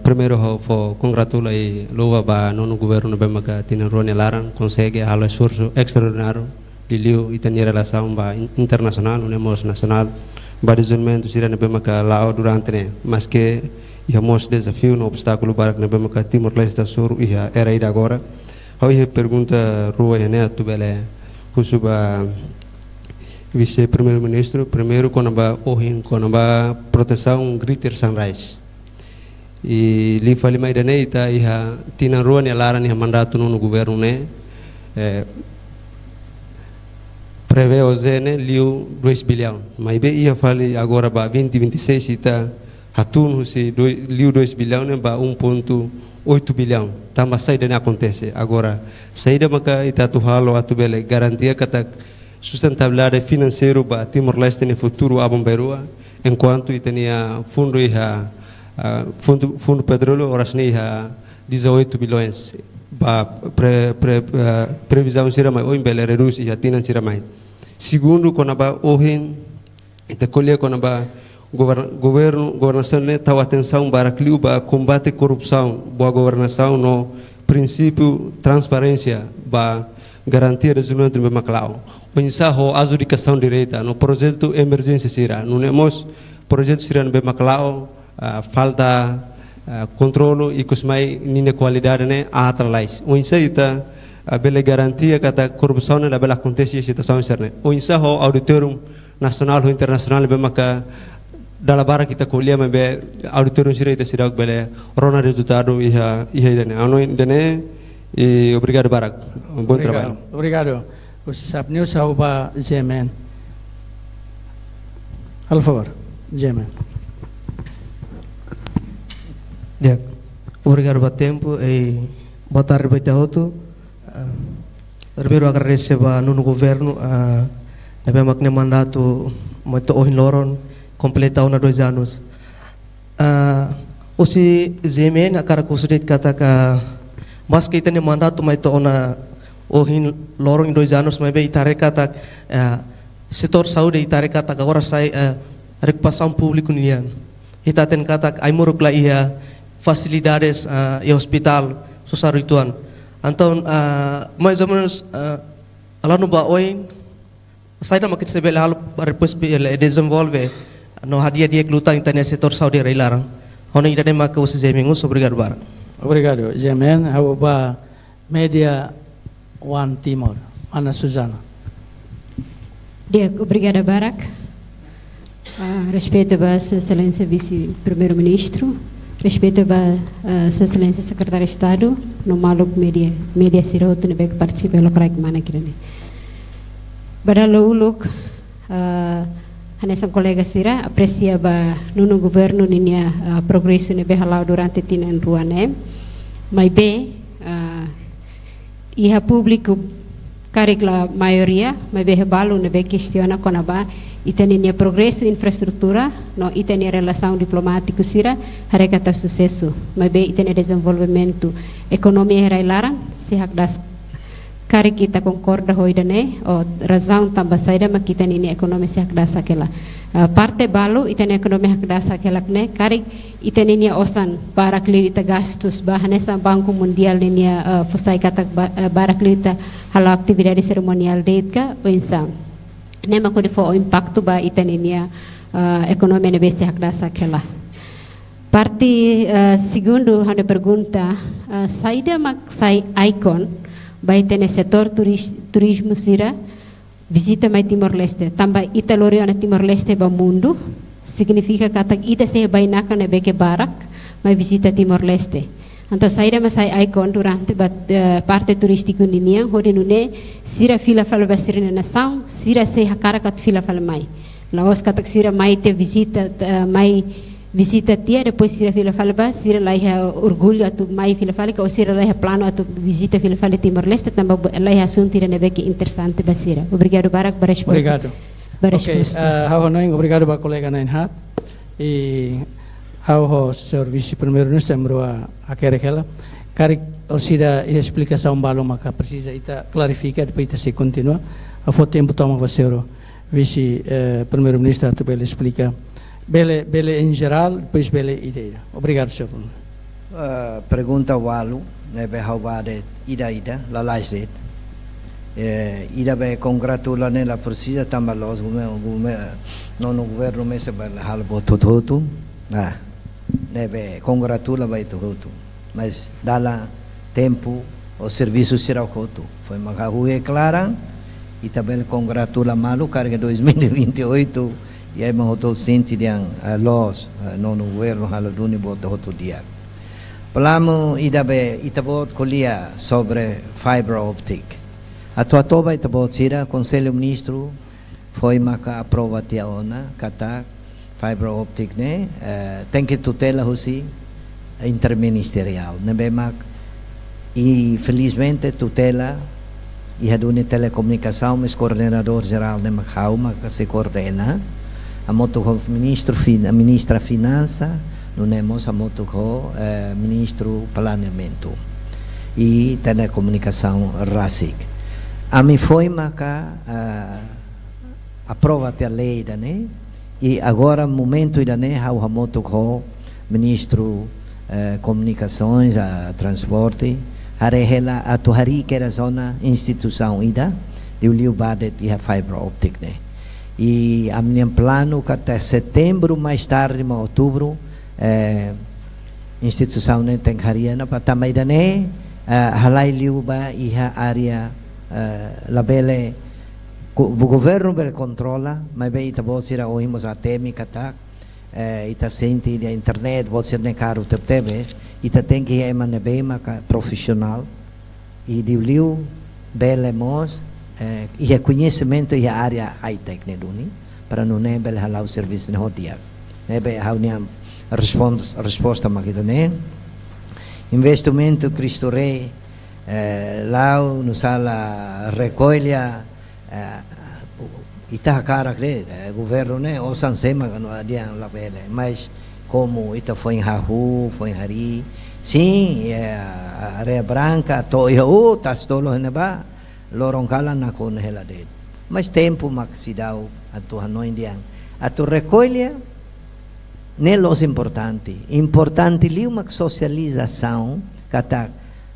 Primeiro vou congratular Luva ba nono governo bem maga tina Ronia Laran consegue halo esforço extraordinário de liu e tem relação ba internacional, unemos nacional, ba desenvolvimento sira bem maga lao durante ne, mas que íamos desafio no obstáculo para que bem maga Timor Leste Sur e era ida agora. Hoje pergunta Rua ne tu bele husuba vice-primeiro-ministro primeiro quando ba ohin quando ba proteção Greater Sunrise. E li fali mai dane ita iha tina ruan ya laran iha mandato no governo ne prevê o zene liu 2 bilhão mas be iha fali agora ba 2026 ita hatun husi liu 2 bilhão ne ba 1.8 bilhão tambah saída ne acontece agora saída maka ita tu halo atu bele garantia kata sustentabilidade financeiro ba Timor Leste ne futuro abon berua enquanto itania fundo iha fundo petróleo orasni ha 18 bilhões ba previsão sira mai oi bele reduz e atinan sira mai segundo quando ba ohin ita colhe quando ba governação ne tahu atenção para cliu ba combate corrupção boa governação no princípio transparência ba garantia desenvolvimento be maclau pensa ho adjudicação direita no projeto emergência sira no nemos projeto sira be maclau falta controle e cosmai nina qualidade ne atrás o insaita bela garantia kata corrupção ne bela acontece situação serne o insa ho auditorium nacional ou internacional be maka dala bara kita colher mas be auditorium sira sidak bela rona resultado iha dene ano dene e obrigado barak bom trabalho obrigado o SAP News ba Jemen al favor Jemen. Dia, obrigado pelo tempo e boa tarde para todos. Primeiro agradecer para no governo nebe makne mandato muito ohin loron completa 2 anos. Osi zemen akara kusudet kata ka mas kita ne mandato muito ona ohin loron 2 anos mas be itare kata setor saúde itare kata agora sai repassão público nian. Itaten kata ai murukla ia facilidades e hospital susah rituan. Então, mais ou menos, lá no Baoin, sai da makin sebel hal depois desenvolve no dia que luta internet setor saúde reilarang. Hona ida dem maka usi jemingu obrigado bara. Obrigado, Jemen. Hau ba media One Timor. Ana Suzana. Dia, obrigada Barak. Respeito a Sua Excelência Vice-Primeiro-Ministro. Respeito a Sua Excelência Secretário de Estado, no Maluk Media Sirot, que participa do CRAC Manakirane. Badalo uluk, hanesan colega Sira, aprecia no governo ninya progresso nebe halau durante tinan ruane, mas iha público carregla maioria, mas rebalo nebe questiona konaba itania progresso infraestrutura, no itania relação diplomática sira, harekata sucesso, mas itania desenvolvimento economia herailaran, se hak das Kari kita concorda hoida ne, o razão também saída mas kita nini ekonomi se hakdasa aquela. Parte balu ita ne ekonomi hakdasa aquela ne, kari ita nini osan barakli ita gastos bahanesa Banco Mundial nini pusai kata barakli ita hala atividade cerimonial detka o insam. Ne makuri fo o impacto ba ita nini ekonomi ne bese hakdasa aquela. Parte segundo hane pergunta, saída mak sai icon vai ter no setor turismo sira visita mai Timor-Leste. Também italori na Timor-Leste ba mundo significa que atak ita se vai na kana beke barak mai visita Timor-Leste. Então saída mas sai icon durante parte turístico ninia hode nune sira fila fala basir na nação sira se hakara kat fila fala mai. Laos katak sira mai te visita mai visita tia depois sira fila fala ba sira lai orgulho atu mai fila fala que o sira lai plano atu visita fila fala Timor-Leste também lai assunto tira nebe que interessante ba sira. Obrigado Barak para resposta. Obrigado. Obrigado ba colega Nainhat e o senhor vice-primeiro-ministro Mroa Akerekela kari o sira a explicação balo maka precisa ita clarifica depois ita se continua a fo tempo toma o senhor vice-primeiro-ministro atu bele explica bele em geral, depois bele ideia. Obrigado, senhor. Pergunta walu, nebe haubade ida lalais ida be congratula nela precisa tamalos no governo mese bel halbo tototu. Nebe congratula vai tototu. Mas dala tempo o serviço será o coto. Foi uma rua clara e também congratula malu carga 2028 e aí mas o senti yang los no governo haladuni bota outro dia. Falamos itabot colia sobre fibra optic. A tua toba itabot sira conselho ministro foi maka aprova tia ona kata fibra optic ne tem que tutela hosi interministerial ne bemak e felizmente tutela e haduni telecomunicação mas coordenador geral ne makau maka se coordena a moto a ministra finança não temos a moto ministro planeamento e telecomunicação RASIC a mim foi maca aprova a lei da né e agora momento da né a moto ministro comunicações a transporte harehela a tuhari que era zona instituição ida liu badet e a fibra optic né e a minha plano que até setembro mais tarde em outubro instituição ne tem hariana para também dane halai liuba e a área labele o governo bel controla mas bem ita bosira oimos a temi kata ita senti de internet bosir ne caro tebe ita tem que emane bem maka profissional e liu bele mos e reconhecimento e a área high-tech ne duni para não nebel halau serviço ne hodia nebe haunia resposta makita ne investimento Cristo Rei lá no sala recolha ita cara que governo ne o sansema no dia la bele mas como ita foi em Rahu foi em Hari sim a área branca to eu tas tolo ne ba lorong kala na kon heladet mas tempo maxidau atu hanoi indian atu recolha nelos importante liu mak socialização kata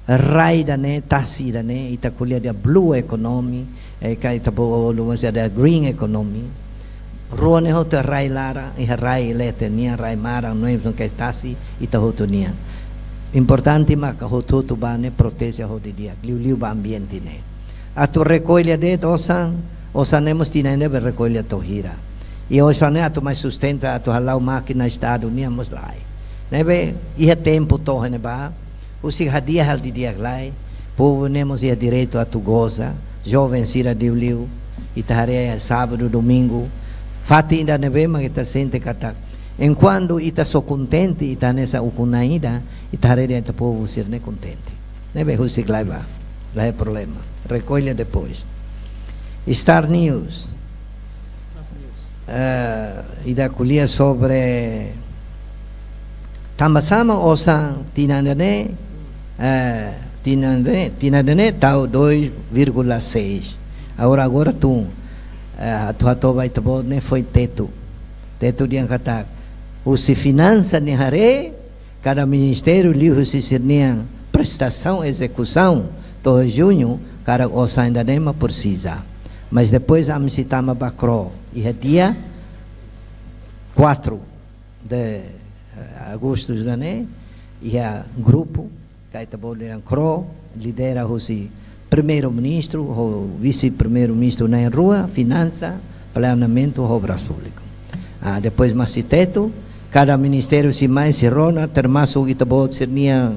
raida ne tasida ne ita kulia dia blue economy ka ita bo lumas ada green economy ruane ho te rai lara e rai lete nia rai mara no son ka tasi ita hotonia importante mak hototo bane protege ho dia liu ba ambiente ne a tu recolha de osan nemos tinende be recolha tohira e osan ne atu mais sustenta atu halau máquina estado niamos lai nebe ia tempo tohene ba usi hadia hal di dia lai povo nemos ia direito a tu goza jovem sira de liu itahare sábado domingo fati ainda nebe mas ita sente kata enquanto ita so contente ita nessa ukunaida itahare ita povo sir ne contente nebe usi lai ba lá é problema recolha depois Star News e da colia sobre tambasama osa tinandane tinha tal 2,6. Agora tu atu vai tabo ne foi teto dia kata usi finança ne hare cada ministério liu se sirniang prestação execução to junho cara osa ainda nem precisa, mas depois a misitama bacro e é dia 4 de agosto né e a grupo que tabo de cro lidera o primeiro-ministro ou vice-primeiro-ministro na rua, finança, planeamento, obras públicas. Depois mais teto, cada ministério se mais se rona, termasuk itabo sernia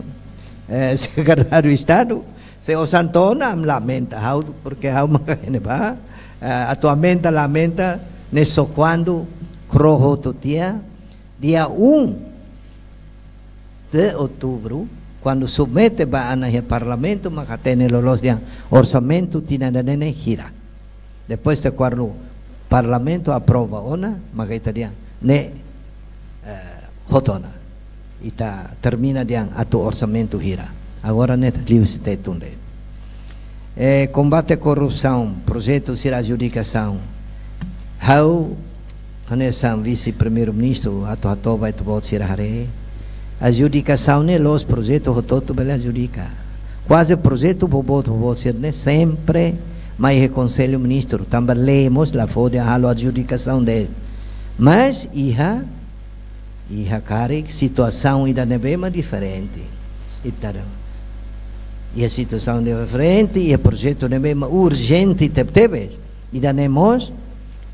secretário de Estado, se o Santona lamenta, porque há uma ba, atualmente lamenta nisso quando croho dia 1 de outubro, quando submete ba ana ao parlamento, makatene lolos dia orçamento tinanane gira. Depois de quando parlamento aprova ona, makita dia ne hotona. Ita termina dia atu orçamento gira. Agora net lius tetunde. Combate à corrupção, projeto de adjudicação. How anesam vice-primeiro-ministro atu vai tobot sirare. Adjudicação ne los projetos todo bela adjudica. Quase projeto bobo ser ne sempre mais conselho ministro também lemos lá fora a adjudicação dele. Mas iha cara situação ainda é bem diferente. E a situação é diferente e o projeto é bem urgente teve. Ainda nemos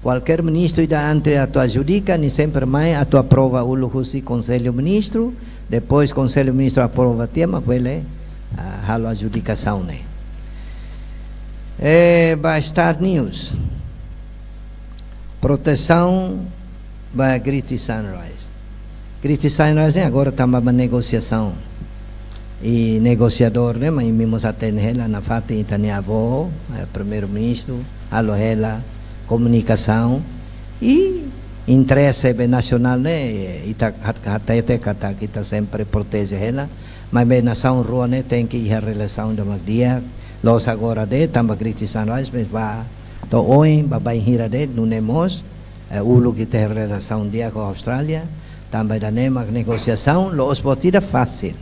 qualquer ministro ainda antes a tua adjudica, nem sempre mais a tua aprova o luxo conselho ministro, depois conselho ministro aprova o tema, ele a adjudicação né. Star News, proteção para Great Sunrise. Great Sunrise agora está uma negociação e negociador né, mas mesmo atende ela na fata itania avó, primeiro-ministro, alo ela comunicação e interesse nacional né ita kata kita sempre protege ela mas bem nação rua né tem que ir a relação da magdia los agora de tamba criticar nós mas ba to oi ba hira de nunemos ulo que tem relação dia com a Austrália também da nema negociação los botira fácil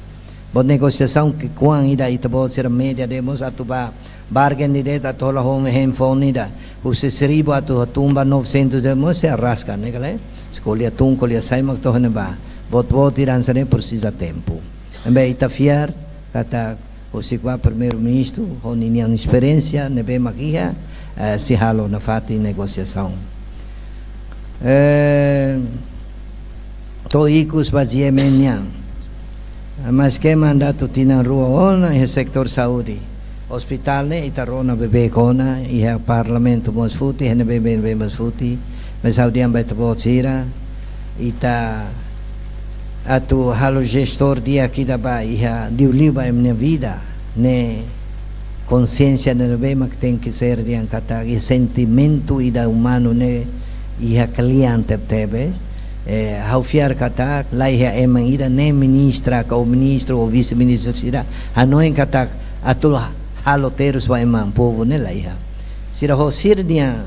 bot negociação que quando ida ita bot ser média demos atuba bargain ni deta tola home handphone ni da use seribu atu tumba 900 de mo se arrasca né galera escolha tum colha sai mag to ba bot tiran sane precisa tempo embei ita fiar kata o sigua primeiro-ministro com nenhuma experiência nebe magia se halo na fati negociação to icus bazie menyan mas que mandato tina rua ona e sector saúde hospital ne itarona bebe kona e a parlamento mos futi hene bebe mos futi mas audiam vai tabo tira ita atu halo gestor dia aqui da Bahia diu liba em minha vida ne consciência ne bebe que tem que ser de ancata e sentimento e da humano ne e a cliente tebes how fiar kata lá é ida nem ministra ou ministro ou vice-ministro tira hanoi kata atu haloteros vai man povo nela ia sira hosir dia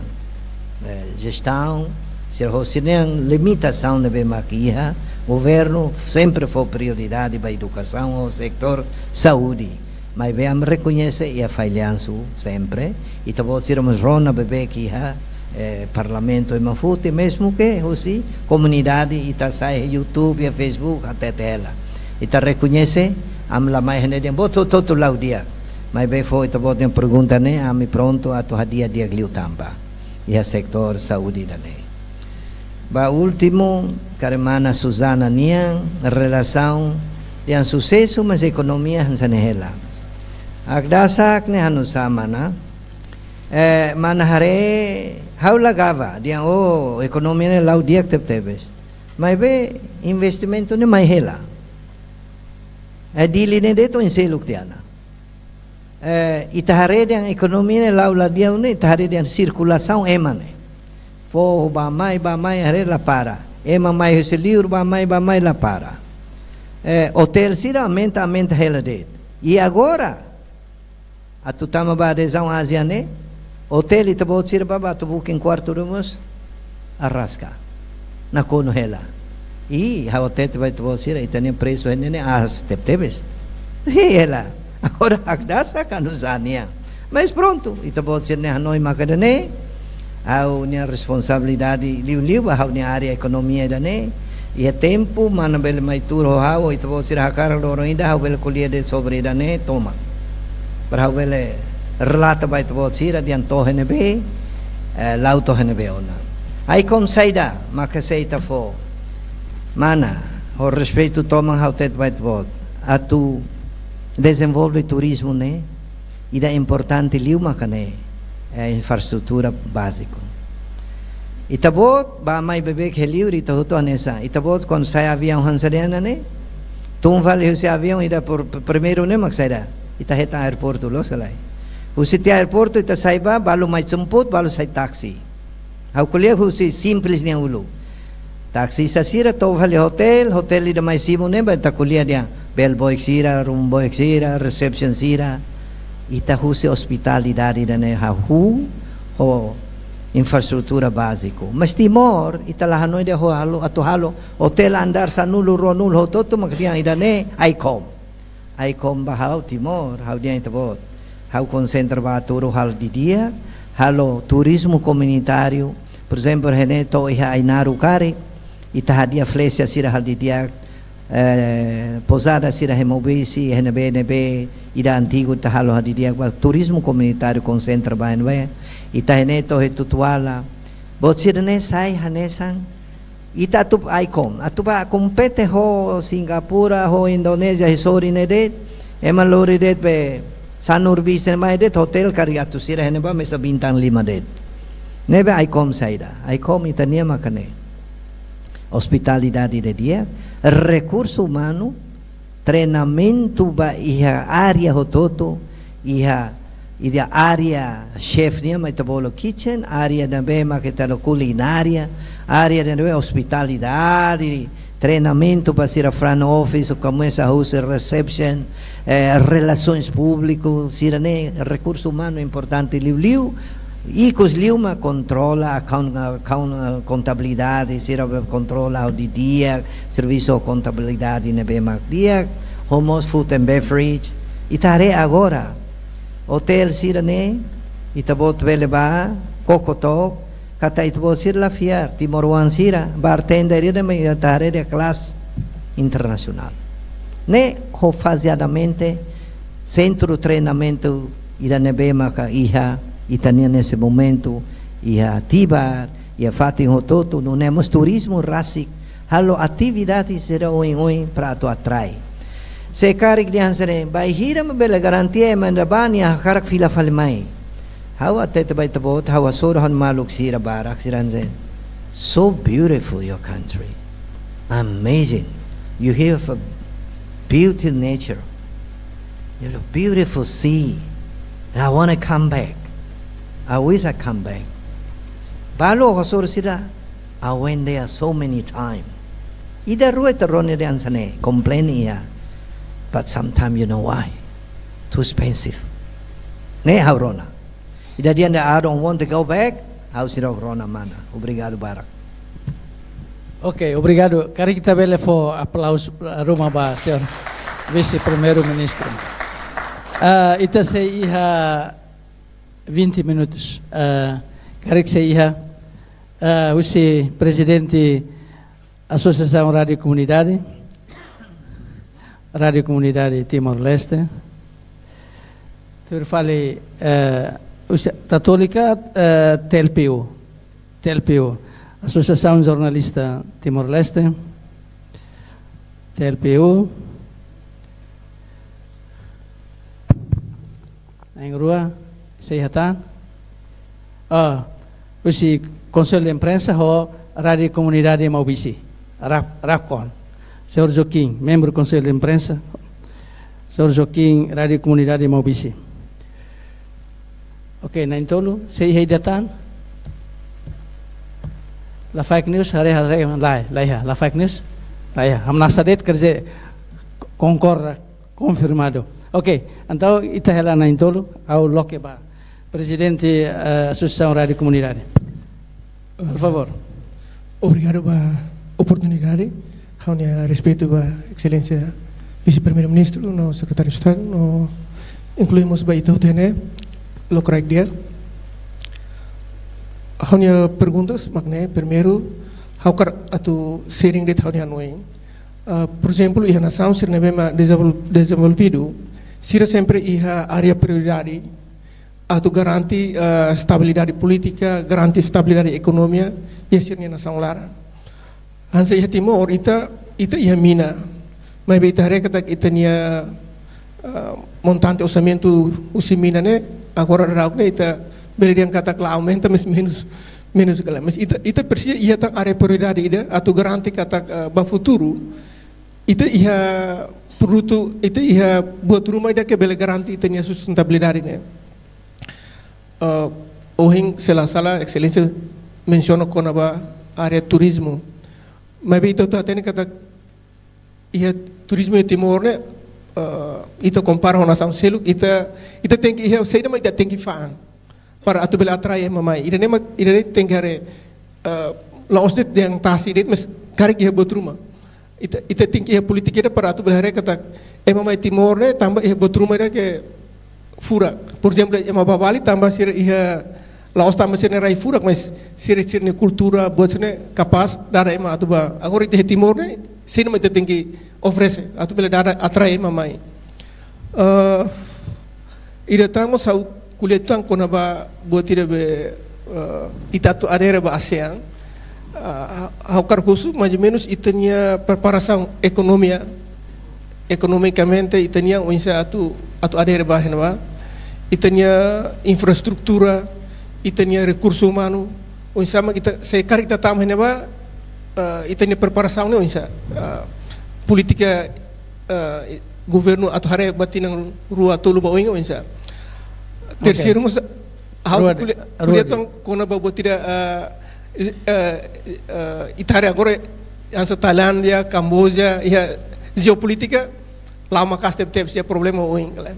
gestão sira hosir dia limitação de bem maquia governo sempre foi prioridade para a educação ao sector saúde mas bem reconhece e a falhança sempre e também sermos rona bebê que parlamento e mafute mesmo que assim comunidade e tá sai YouTube e Facebook até dela e tá reconhece amla mais né boto todo lá o dia mas bem foi então botem pergunta né a me pronto a tua dia gliu tamba e a sector saúde da né ba último carmana Susana niang relação yang sucesso mas economia hansanehela agdasak ne hanusama na manahare haula gava dia economia ne lau dia tebes mas be investimento ne mai hela dili ne deto in seluk tiana itahare yang ekonomi ne lau la dia ne itahare yang circulação emane fo ba mai hare la para ema mai ese livro ba mai la para hotel sira aumenta hela det e agora atu tama ba adesão asiane, hotel ita bot sira ba atu booking quarto rumos, arrasca, na kono hela. E a hotel vai tu sira ita nem preço nene as tebes. Hela, agora agdasa kanusania. Mas pronto, ita bot sira ne Hanoi makadane, au nia responsabilidade liu ba hau nia área economia dane. E é tempo, mana bele mai turo hau, ita bot sira hakara loro ainda hau bele colia de sobre dane toma. Para hau bele relata ba ita bot sira dian tohene be, lauto hene be ona. Aí como saída, makaseita fo. Mana, o respeito toma hau tet ba ita bot. Atu desenvolve turismo né? E da importante liu makane, é infraestrutura básica. Itabot ba mai bebek heliu ita huto anesa. Itabot quando sai avião hansariana né? Tum vale o avião ida por primeiro né maksaida. Ita heta aeroporto lo salai. O siti aeroporto ita saiba balu mai jemput balu sai taxi. Hau kuliah husi simples nia ulu. Taxi sira to vale hotel ida mai simu né ba ita kuliah dia bellboy sira, room boy sira, reception sira. Ita husi hospitalidade dane hu ho infraestrutura básico. Mas Timor, ita lahanoi de halo atu halo hotel andar sanulu ronul hototo makriang idane Icom. Icom bahau Timor, hau dia itabot. Hau concentra ba turu hal di dia, halo turismo comunitário. Por exemplo, Reneto iha ainaru kare, ita hadia flesia sira hal di dia posada sira remobisi NB ida antigo ta halo hal di dia turismo comunitário concentra ba enwe. Ita heneto hetutuala bot sirne sai hanesan ita tup Icom atuba compete ho Singapura ho Indonesia hisori nedet eman lori det be sanur bisen mai det hotel kari atu sira heneba mesa bintang 5 det nebe Icom saida Icom itania makane hospitalidade de dia recurso humano treinamento ba iha área hototo iha ida área chef nia metabolo kitchen, área também maquetalo culinária, área também hospitalidade, treinamento para ser a front office, como essa house reception, relações públicas, sirane recurso humano importante liu e cos liuma controla a contabilidade, sira controla auditoria, serviço contabilidade na bem dia, homos food and beverage, e tare agora hotel sirane itabot beleba kokotop kata itabot sir la fiar Timoruan sira bartender ida me tare de classe internacional ne ho faseadamente centro treinamento ida nebema ka iha itania nesse momento iha tibar ia fatin hototo no nemos turismo rasik halo atividades será oi para tu atrai se karik dihan sere bai hira mabela garantia mandabani karak fila falmai hawa tete bai tabot hawa sorohan maluk sira barak siranze so beautiful your country amazing you have a beautiful nature you have a beautiful sea and I want to come back I wish I come back balo kasor sira I went there so many times ida rueta ronne de ansane complain iya. But sometimes you know why? Too expensive. Ne Rona. Ida dia I don't want to go back. How sira Rona mana. Obrigado Barak. Ok, obrigado. Cari kita bele for aplauso Roma ba senhor vice-primeiro ministro. Ita se iha 20 minutos. Cari se iha o presidente Associação Rádio Comunidade Rádio Comunidade Timor-Leste. Tu fale Católica TLPU, Associação Jornalista Timor-Leste, TLPU, em rua, Seihatan, o Conselho de Imprensa ou Rádio Comunidade Maubisi, RAPCON. Senhor Joaquim, membro do Conselho de Imprensa. Senhor Joaquim, Rádio Comunidade Maubisi. Ok, na intolo, sei datan. La fake news, la fake news. Hamna sadet kerja concorda, confirmado. Ok, então ita hela na intolo ao loke ba presidente Associação Rádio Comunidade. Por favor. Obrigado pela oportunidade. A respeito da excelência vice-primeiro-ministro, no secretário de Estado, no incluímos ba itu tene lokrak dia. Hanya perguntas makne primeiro how kar atu sharing det hanya noing. Por exemplo, ia nação ser nebema desenvolvido, sira sempre ia área prioridade, atu garanti stabilidade política, garanti stabilidade economia, ia ser nação lara. Hansa ia Timor ita ia mina, mas beta kata ita nia montante orçamento usimina ne agora rauk ne ita belian kata que aumenta mas menos kala, mas ita persia ia tak área prioridade ida atu garanti kata ba futuro. Ita ia produto, ita ia buat rumah ida ke bela garanti ita nia sustentabilidade ne. Ohing sela-sela excelência menciona kona ba área turismo. Mas itu tu atene kata ia turismo di Timor ne ita compara com a nação selo ita tem que ia sei mas ita tem que fazer para atu bela atrai mamai. Ida tem que are laos det yang tasi det mas kari ia buat rumah. Ita tem que ia politika para atu bela kata mamai Timor ne tambah ia buat rumah ke fura. Por exemplo, Bali tambah sir ia laos tambah sir rai fura mas sir ne cultura buat sir capaz dar ema atu ba. Agora ita Timor ne sini mas ita tem que oferecer atu bela dar atrai mamai. Ida tamos au kulitan kona ba buat ida be ita tu adere ba ASEAN. Haukar khusus mais ou menos itania preparação economicamente itania unsa atu adere ba henwa itania infraestrutura itania recurso humano unsa ma kita sekar kita tam henwa itania preparação ne unsa politika governo atu hare batinang rua tolu ba oinga unsa terceiro mas kulitan kona ba buat ida Itália agora essa Tailândia, Camboja, ia geopolítica lá uma casa teve problema o inglês.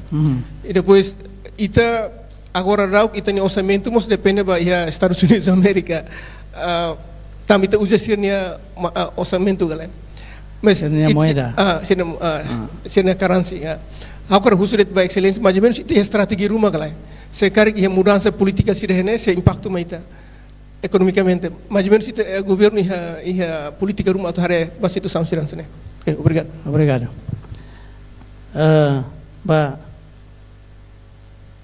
E depois ita agora rau ita nia orçamento mas depende ba ia Estados Unidos da América. Também ita usa sirnya orçamento galera. Mas sirnya moeda. Sirnya currency. Agora husulet ba excelência mais ou menos ita strategi rumah galera. Sekarang ia mudança política sirene se impacto maita. Economicamente, mais ou menos o governo e a política rumah atau hari bas itu sama siran sini. Okay, obrigado. Obrigado. Ba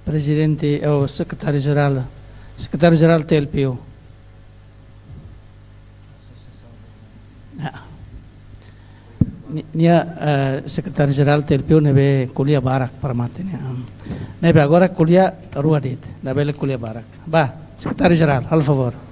presidente ou secretário-geral TLPO. Nia secretário-geral TLPO nebe kuliah barak permate nia. Nebe agora kuliah ruadet, nebe kuliah barak. Ba secretário-geral, al favor.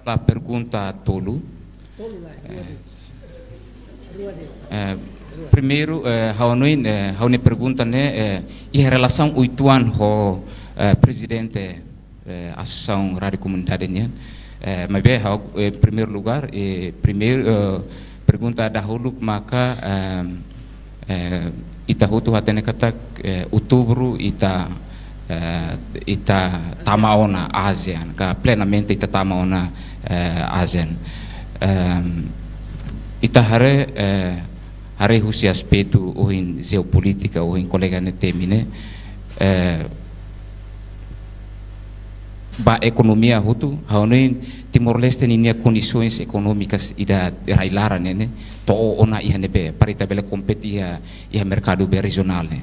La pergunta tolo. Primeiro, haone pergunta né em relação ao ituan ho presidente Associação Rádio Comunidade né, mas bem, em primeiro lugar, primeiro pergunta da hulu maka ita hutu hatene kata outubro ita tamaona ASEAN, ka plenamente ita tamaona ASEAN. Ita hare husi aspecto ohin geopolítica ohin colega ne temine ba economia hutu haonin Timor-Leste ninia condições econômicas ida railara nene to ona ia nebe parita bele competia ia mercado be regional ne.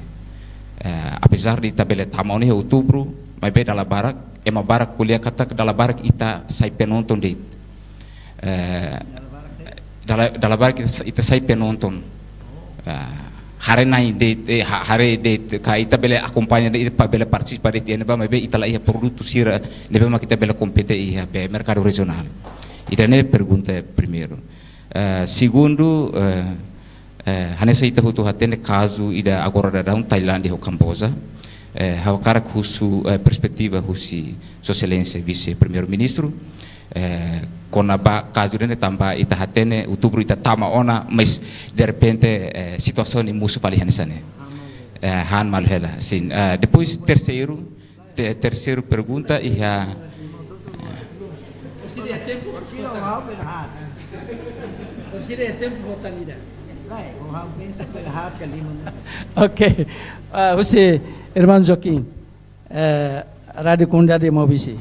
Apesar de tabela tamaone em outubro, mas bem dalam barak, ema barak kuliah kata dalam barak ita sai penonton date. Dalam barak ita sai penonton. Hari naik date, hari date, ka ita bela acompanha date, pa bela participar date, neba mas bem ita lah ia produto sira, neba mas kita bela compete ia be mercado regional. Ida ne pergunta primeiro. Segundo, hanessa ita hutu hatene caso ida agora da Tailândia ou Camboja, hawakara kusu perspectiva husi Excelência vice-primeiro-ministro, kona ba caso dene tamba ita hatene outubro ita tama ona, mas de repente situação ni musu fali hanessa ne. Han malhela. Sim. Depois terceiro pergunta ia Ok, você, irmão Joaquim, Rádio Comunidade de Mobisi.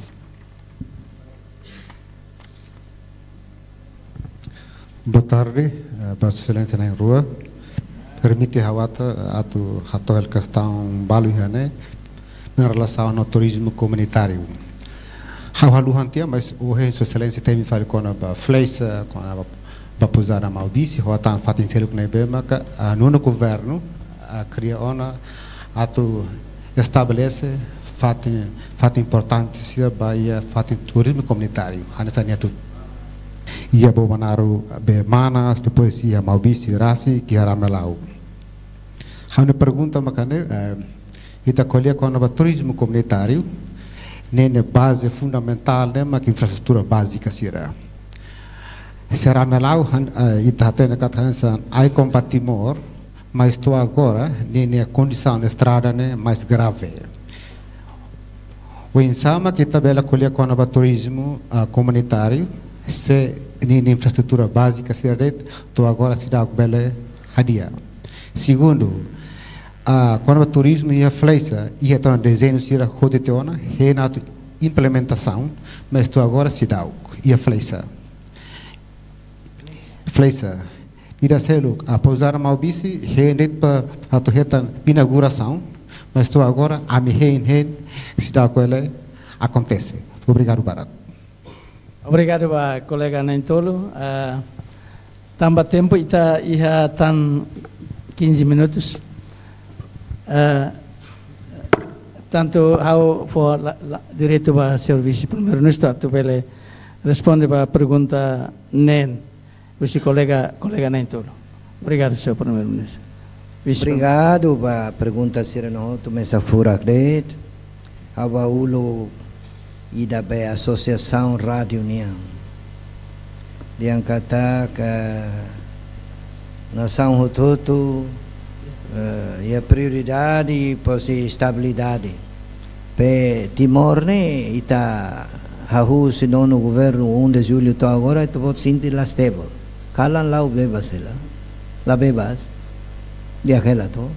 Boa tarde, Vossa Excelência na rua. Permite hawata atu hatoel questão baluhane em relação ao turismo comunitário. Haluhantia, mas o rei Sua Excelência tem me falado com a Fleisa, com a pousar a Maldice, ou a fatin selo que nebema que no governo cria ona atu estabelece fatin importante se baia fatin turismo comunitário. Hanesania tu ia bobanaro be manas depois ia Maldice rasi que era melau. Há uma pergunta macane ita colher com o turismo comunitário nene base fundamental né mas infraestrutura básica será melau ita tem catança ai compatimor mas estou agora nene condição de estrada né mais grave o insama que tabela colher com o turismo comunitário se nene infraestrutura básica estou agora se dá bela hadia. Segundo, quando o turismo ia fleisa ia tornar desenho se era roteteona na implementação mas estou agora se dá ia fleisa ira selo a pousar a Malbice net para a torreta inauguração mas estou agora a me se dá com ela acontece. Obrigado, Barato. Obrigado, colega Nentolo. Tambah tempo ita ia tan 15 minutos. Tanto how for direito para serviço primeiro-ministro tu bele responde para a pergunta nen o colega Nentolo. Obrigado, senhor primeiro-ministro. Obrigado para a pergunta sereno tu mesa fura acredit. Aba ulo ida be associação Rádio União. Diang kata ke nação hututu a prioridade posi estabilidade. Pe Timor ne ita hahu si nono governo 1 de julho to agora ito bot sinti la stable. Kalan lau bebas ela. La bebas. Dia kela to.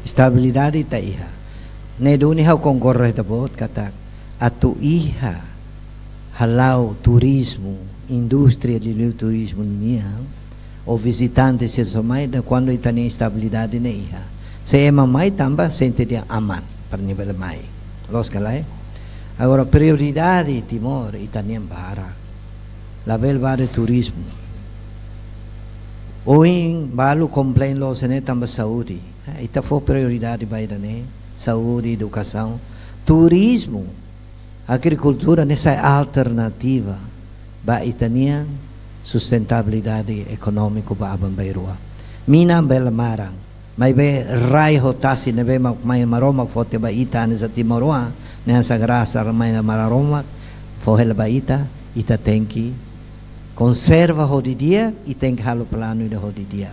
Estabilidade ita iha. Ne duni hau concorre ita bot kata atu iha halau turismo, indústria de turismo niya. O visitante se somai da quando ita nem estabilidade ne iha. Se ema mai tamba sente dia aman para nível mai. Los kalai. Agora prioridade Timor ita nem bara. La bel bare turismo. Oin balu complain los ne tamba saúde. Ita for prioridade baida ne saúde, educação, turismo, agricultura nessa alternativa ba itanian sustentabilidade econômica ba abambairua mina bela marang mai be rai hotasi nebe mai maroma fote ba ita nesa Timorua nessa graça mai mararoma forrel ba ita tenki conserva hodidia e tem halo plano de hodidia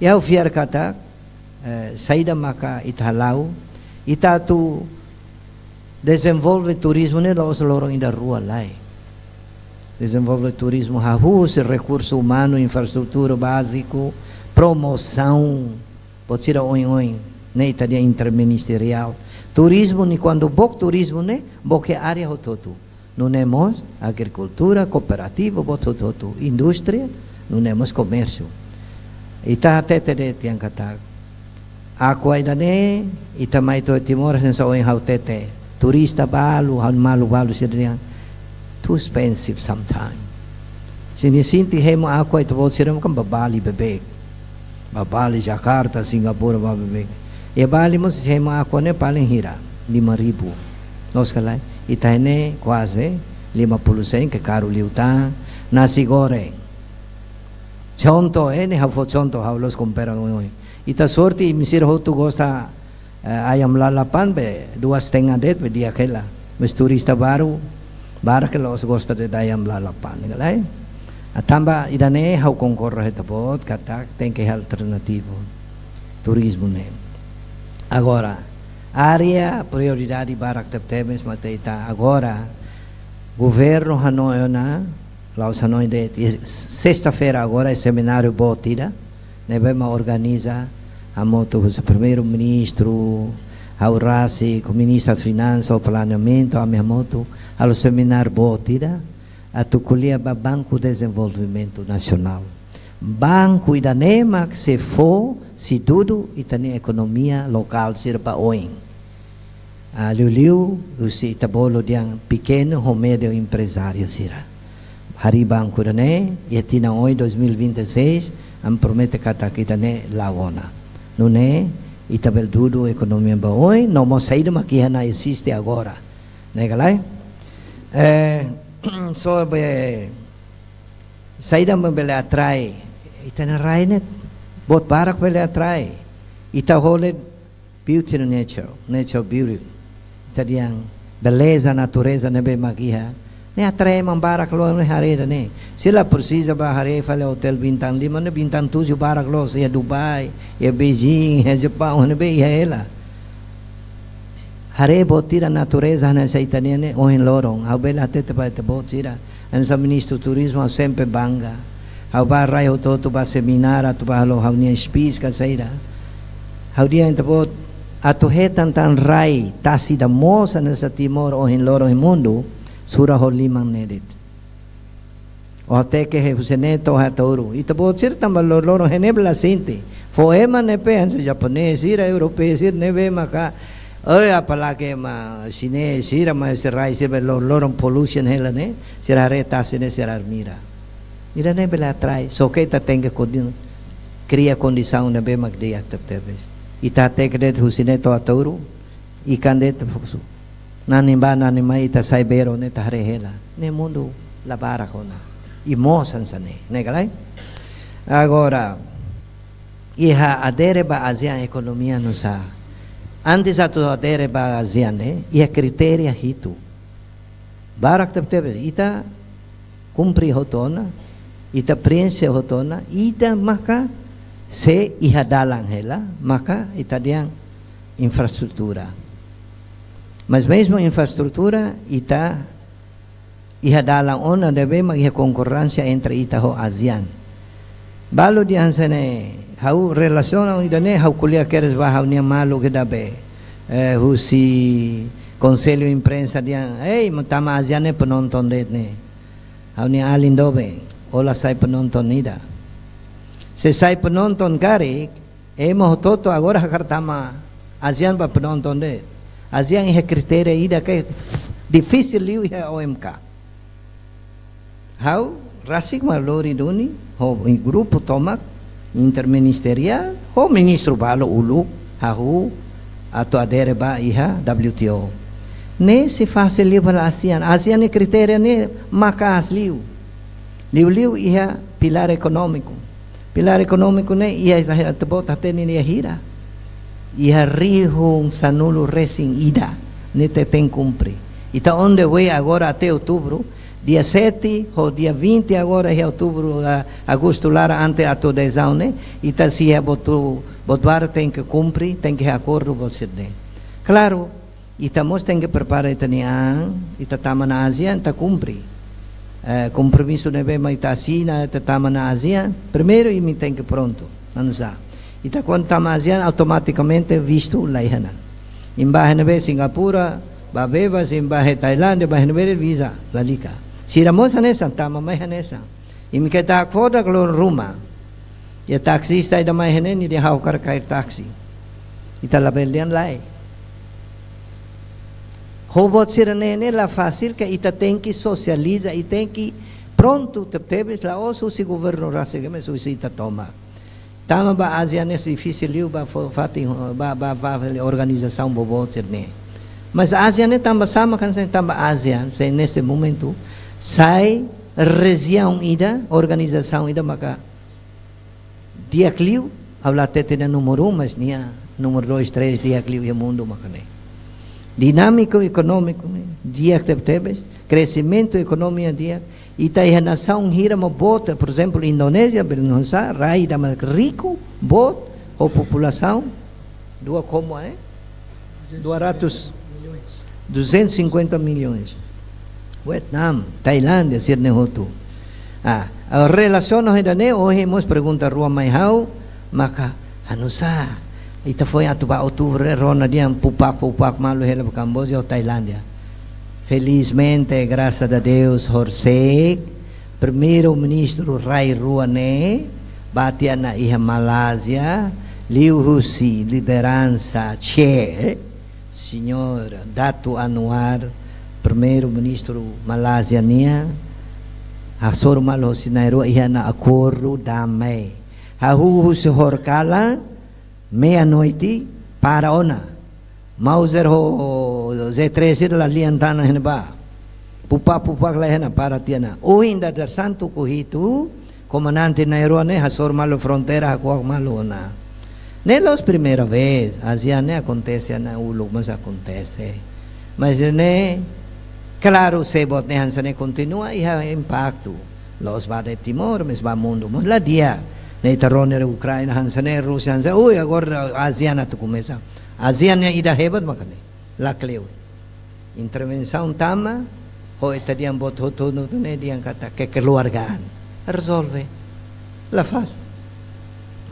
e ao fiar kata saída maka italau ita tu desenvolve turismo ne los lorong da rua lai desenvolve turismo rahus recurso humano infraestrutura básico promoção pode ser oi ne italia interministerial turismo ni quando bok turismo ne boke área hototu não temos agricultura cooperativa botototu indústria não temos comércio ita tete de tiang kata aku ainda ne ita mai to Timor sensa oi hautete turista balu sirian too expensive sometimes sinisinti hemo aku ito bot siram kan babali bebek babali Jakarta Singapura babebek e bali mo si hemo aku ne paling hira 5,000 nos kalai itane quase 50 que caro liuta nasi goreng contoh ini hafo contoh haulos compara ngoi ita sorti misir ho tu gosta ayam lalapan be 2,5 det be dia kela mes turista baru barakelo os gosta de ayam lalapan ngalai atamba idane hau concorre hetapot katak tem que alternativo turismo ne agora área prioridade barak temes mateita agora governo Hanoi na Laos Hanoi de sexta-feira agora é seminário botira nevema organiza a moto o primeiro-ministro ao Rasi com o ministro da Finanças o planeamento a minha moto ao seminário botira a tuculia ba Banco de Desenvolvimento Nacional banco idanema que se for se tudo e tem economia local sirva oin liu se tabolo diang pequeno ou médio empresário sira hari banco dane e tina oi 2026 am promete kata kita ne lawona nune itabel tudo economia ba oi no mo saída maquihana existe agora né galai sobre saída me bele atrai itana rainet bot barak bele atrai ita hole beauty nature beauty tadiang beleza natureza nebe magia ne atrai mambarak lo ne hareda ne sila precisa ba hare fale hotel bintang 5 ne bintang 7 barak lo ya Dubai ya Beijing ya Jepang ne be ya ela hare botira natureza na saitania ne o en lorong au bela tete ba te botira an sa ministro turismo sempre banga au ba rai ho to ba seminar atu ba lo hau ni spis ka saira hau dia en bot atu hetan tan rai tasi da mosa na sa timor o en lorong mundo sura ho limang nedit o te ke he fuseneto ha toru ita bot sir tam lorong henebla sinte foema ne pe an sa japonês sira europeu sir neve maka apalagi ma sine sira ma serai sira lorong pollution hela ne sira reta sine sira mira ira ne bela trai so que ta tenga kodin cria condição ne be magde actebes ita te kret husine to atauru ikan det fusu nani mai ita saibero ne ta hela ne mundo la bara kona e mosan sane ne galai agora iha adere ba ASEAN economia no sa antes atu adere ba ASEAN e criteria hitu barak tebes ita cumpri hotona ita prensa hotona ita maka se iha dalang hela maka ita diang infraestrutura mas mesmo infraestrutura ita iha dalang ona debe mag iha concorrência entre ita ho ASEAN balo diang sene hau relaciona idane hau kuliah keres ba hau nia malu ke dabe husi conselho imprensa dia tama ASEAN ne penonton det ne hau nia alindobe ola sai penonton ida se sai penonton kari mo toto agora hartama ASEAN ba penonton det ASEAN é criteria ida que difícil liu é OMK hau rasik malori duni ho grupo tomak interministerial ho ministro balo ulu hahu atau adere ba iha WTO ne se faz liu para ASEAN ASEAN criteria ne makas liu iha pilar econômico ne iha tebot hateni ne hira iha rihung sanulu resin ida ne te tem cumpre ita onde vai agora até outubro dia 7 ou dia 20 agora é outubro agosto lara ante a toda exame ita se é botar tem que cumprir tem que acordo você de claro ita mos tem que preparar itanian ita tama na ASEAN ta cumprir compromisso nebe mai ta sina ita tama na ASEAN primeiro e me tem que pronto não sa ita quando tama ASEAN automaticamente visto lá ihana imbahe nebe Singapura babeva imbahe Tailândia bahe nebe visa lalika siramos hanesa tama mai hanesa imi kita foda klor rumah ya taxista ida mai henen ni dia haukar kair taxi ita labelian lai robot sirane ne la fácil que ita tem que socializa e tem que pronto tebes la oso si governo rase que me suscita toma tama ba ASEAN é difícil liu ba fati ba organização bobo sirne mas ASEAN tamba sama kan sen tamba ASEAN sen nesse momento sai região ida organização ida maka dia clio, habla tete na número 1, mas nia número 2, 3 dia clio e mundo macane. Dinâmico econômico, dia que teve, crescimento econômico dia, e tá a nação hira uma bota, por exemplo, Indonésia, Bernonsa, rai da rico, bot, ou população, como é? 250 milhões. Vietnam, Tailândia, Sirne Hotu. A relação no Hidane, hoje hemos pergunta Rua Maihau, maka, ano sa? Ita foi atuba outubro, rona diam pupak malu hela para Camboja ou Tailândia. Felizmente, graças a Deus, Horsek, primeiro-ministro Rai Ruane, batia na Iha Malásia, Liu Husi, liderança, Che, senhor Dato Anwar, primeiro-ministro Malásia nia, Hasor Malo Sinairo, Iha na acordo damai. Hahu Husi Horkala, meia-noite, para ona. Mauser ho Z13 la liantana henba. Pupak la hena para tiana. O ainda da santo kuhitu, comandante Nairone, Hasor Malo fronteira, Hakuak Malo na. Nelos primeira vez, asiane acontece na ulo, mas acontece. Mas ne claro se bot ne hansane continua e ha impacto. Los va de Timor, mas va mundo. Mas la dia ne tarone Ucrânia hansane Rússia hansane. Ui agora asiana tu começa. ASEAN ida hebat makane lakleu intervenção tama ho etadian bot hoto no tune diang kata kekeluargaan resolve la faz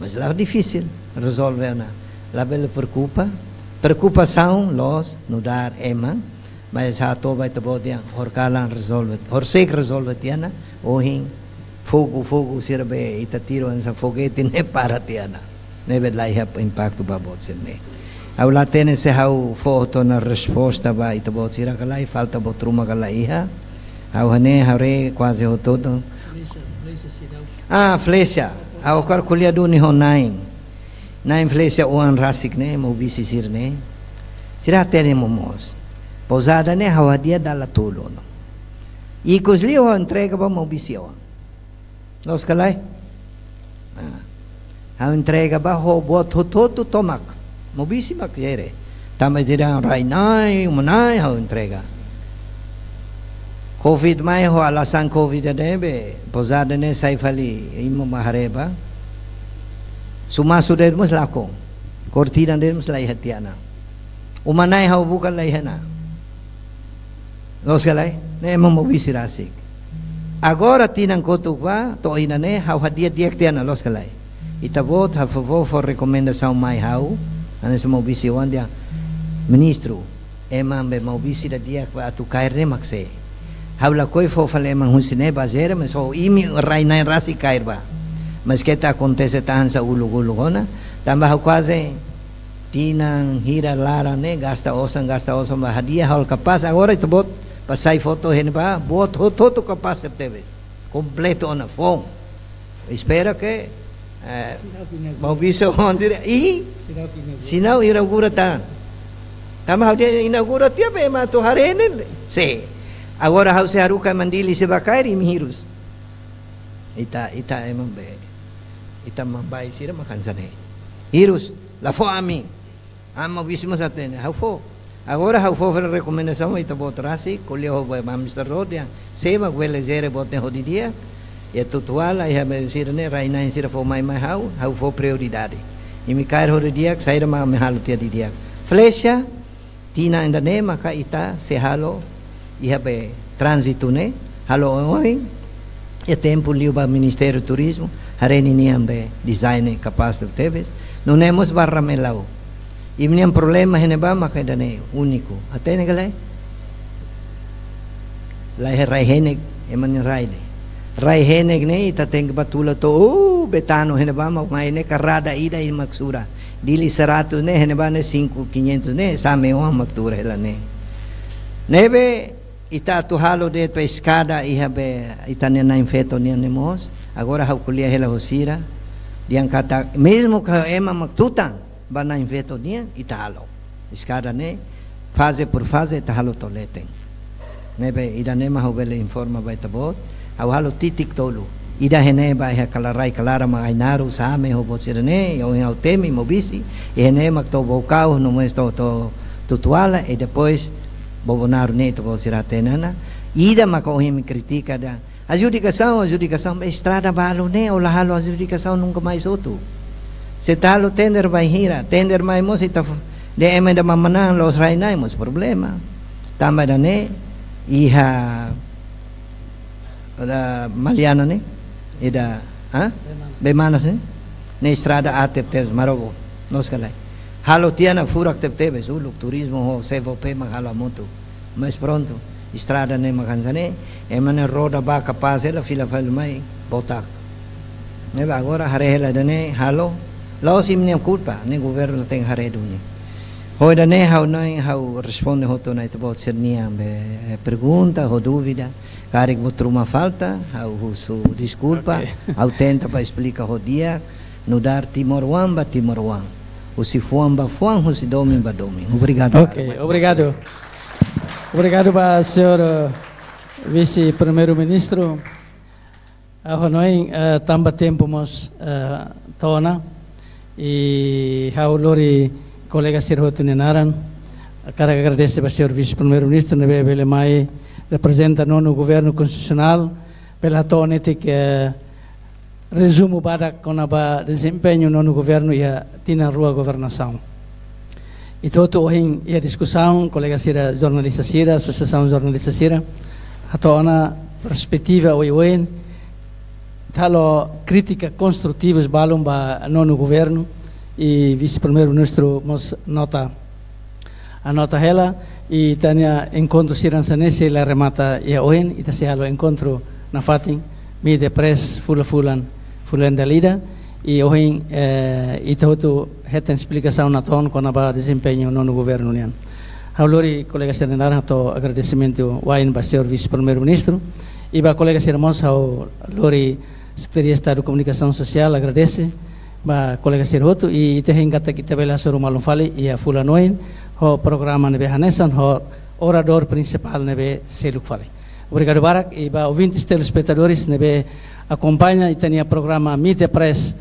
mas la difícil resolve na la bela preocupação los no dar ema mas ha to vai to bodian horkalan resolve horsek resolve tiana ohin fogo sirbe itatiro sa foguete ne para tiana ne vedlai ha impacto babot sene. Aula tene se hau foto na resposta ba ita bot sira kalai falta bot ruma kalai ha au hane hare quase o todo flecha au kar kulia do ni ho nine flecha uan rasik ne mo bisi sir ne sira tene momos posada ne hau dia dalla tolo no e cosli ho entrega ba mo bisi o los kalai hau entrega ba ho bot ho todo tomak Mobisi makjere, tama jira rainai, umanai hau entrega. Covid mai ho alasan Covid adebe, posada ne saifali imo mahareba. Suma sudah mus lakong, kortina de mus lai hatiana. Umanai hau bukan lai hana. Los kalai, ne mo mobisi rasik. Agora tinang kotukwa, to inane hau hadiah dia tiana los kalai. Itabot ha favor for recomendação mai hau. Ana se mobisi wan dia ministro emambe mobisi da dia kwa atu kairne makse habla koi fo fale man hunsine bazere mas ho imi rainai rasi kairba mas que ta acontece tan sa ulugulugona tamba ha quase tinang hira lara ne gasta osan ba hadia hal kapas agora itbot pasai foto henba bot hoto kapas teve completo na phone espera que mobisi wan sira Sinau inaugura tan. Tama dia inaugura tiap ema tu hari ini. Se. Agora hau se haruka mandili se bakairi mihirus. Ita emang be. Ita mambai sira makan sane. Hirus la fo ami. Amma bismo satene. Hau fo. Agora hau fo fer recomendação ita botrasi kolio ho Mr. Rodia. Se ma gwele zere botne hodidia. Ya tutuala ya me sira ne raina sira fo mai hau fo prioridade. E me cair hore dia que sair ma me halo tia dia flecha tina ainda ne maka ita se halo e habe trânsito ne halo oi e tempo liu ba Ministério Turismo hareni ni ambe design capaz de teves não nemos barra melau e minha problema hene ba maka dane único até ne galai lai rai hene e man rai hene ne ita teng batula to betano hene ba mai ne carrada ida e maksura dili 100 ne hene ba ne 500 ne same o maktura hela ne nebe ita tu halo de tu escada e habe ita ne na infeto ne nemos agora ha kulia hela hosira diang kata mesmo que ema maktutan ba na infeto ne ita halo escada ne fase por fase ita halo toleten nebe ida ne ma hobele informa ba ita bot au halo titik tolu ida hene ba ha kalarai kalara mga inaru sa ame ho bot sirene yung hau temi mobisi e hene magto bocau no mas to tutuala e depois bobonaru ne to siratenana ida makohim critica da adjudicação estrada balo ne o lahalo adjudicação nunca mais outro se talo tender vai hira tender mai mos ita de emenda mamana los rainai mos problema tambah da ne iha da Maliana ne ida bemanas ne estrada atep marogo nos kalai halo tiana furak tep suluk turismo ho sevope magalo muito mais pronto estrada ne makansane emane roda ba capaz ela fila mai botak ne agora harela dane halo lao sim ne culpa ne governo tem hareduni hoida ne hau responde hoto na itobot sernia be pergunta ho dúvida carik botruma falta hau su desculpa hau tenta para explicar ho dia no dar Timor Wan, o si fuan ba fuan, o si domin ba domin. Obrigado. Ok, obrigado. Obrigado para o senhor vice-primeiro-ministro. Nós também temos tona e hau lori colega Sirhoto Nenaran. Quero agradecer para o senhor vice-primeiro-ministro, nebe bele mai representa no governo constitucional pela tona que resumo para com a desempenho no governo e a tina rua governação. E todo hoje a discussão, colega Sira, jornalista Sira, associação jornalista Sira, a tona perspectiva hoje talo crítica construtivas balum ba no governo e vice-primeiro-ministro mos nota a nota ela e tania encontro Sirança nesse la remata e hoje e tá lo encontro na fatin me de press fulan da lida e hoje e todo reta explicação na ton com a desempenho no governo nian. Haulori colega Serenar to agradecimento wain ba senhor vice-primeiro-ministro e ba colega Sermos lori Secretaria de Estado de Comunicação Social agradece ba colega Serhoto e tehengata kita bela suruh malum fali e a fulanoin ho programa nebe hanesan ho orador principal nebe seluk fali. Obrigado barak e ba ouvintes telespectadores nebe acompanha e tenia programa Mite Press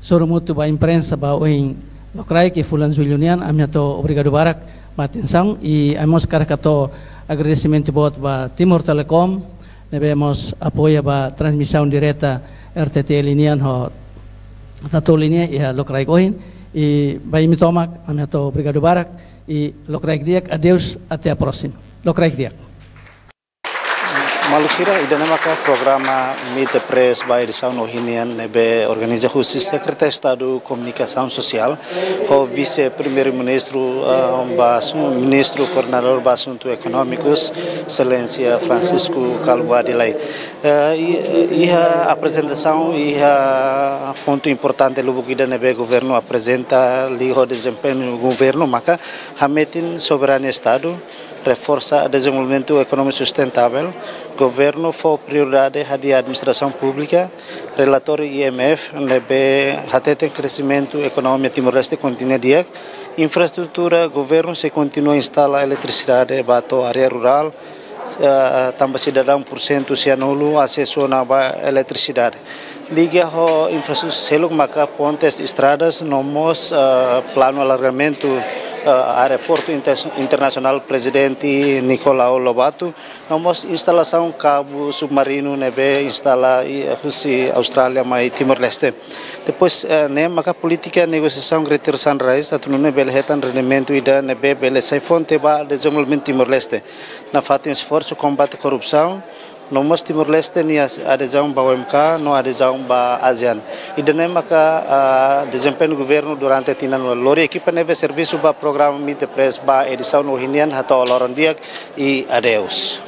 surumutu ba imprensa ba oin lokrai que fulan zuilionian amiato obrigado barak ba atenção e amos karakato agradecimento bot ba Timor Telecom nebemos apoia ba transmissão direta RTT linian ho tato linia e lokrai kohin e ba imitomak amiato obrigado barak e lokrai diak adeus até a próxima lokrai diak. Maluksira ida namaka programa Mite Press by edição ohinian nebe organiza justiça Secretaria de Estado de Comunicação Social o vice-primeiro-ministro ministro coordenador de assuntos econômicos excelência Francisco Calvo Adilai e a apresentação e a ponto importante lubu ida nebe governo apresenta li o desempenho do governo maka hametin soberania Estado reforça o desenvolvimento econômico sustentável. Governo foi prioridade da administração pública. Relatório IMF nebe hateten crescimento econômico Timor-Leste continua dia. Infraestrutura governo se continua a instalar eletricidade bato área rural. Também cidadão por cento se anulo acesso na eletricidade. Liga a infraestrutura seluk maka pontes estradas nomos plano alargamento aeroporto internacional presidente Nicolau Lobato nomos instalação cabo submarino nebe instala husi Austrália mai Timor-Leste depois ne maka política negociação Greater Sunrise atunune belhetan rendimento ida nebe bele sai fonte ba desenvolvimento Timor-Leste na fato esforço combate corrupção nomos Timor-Leste ni adesão ba OMK no adesão ba ASEAN idane maka desempenho do governo durante tinan lori equipa neve serviço ba programa Mite Press ba edição ohinian hato lorondiak e adeus.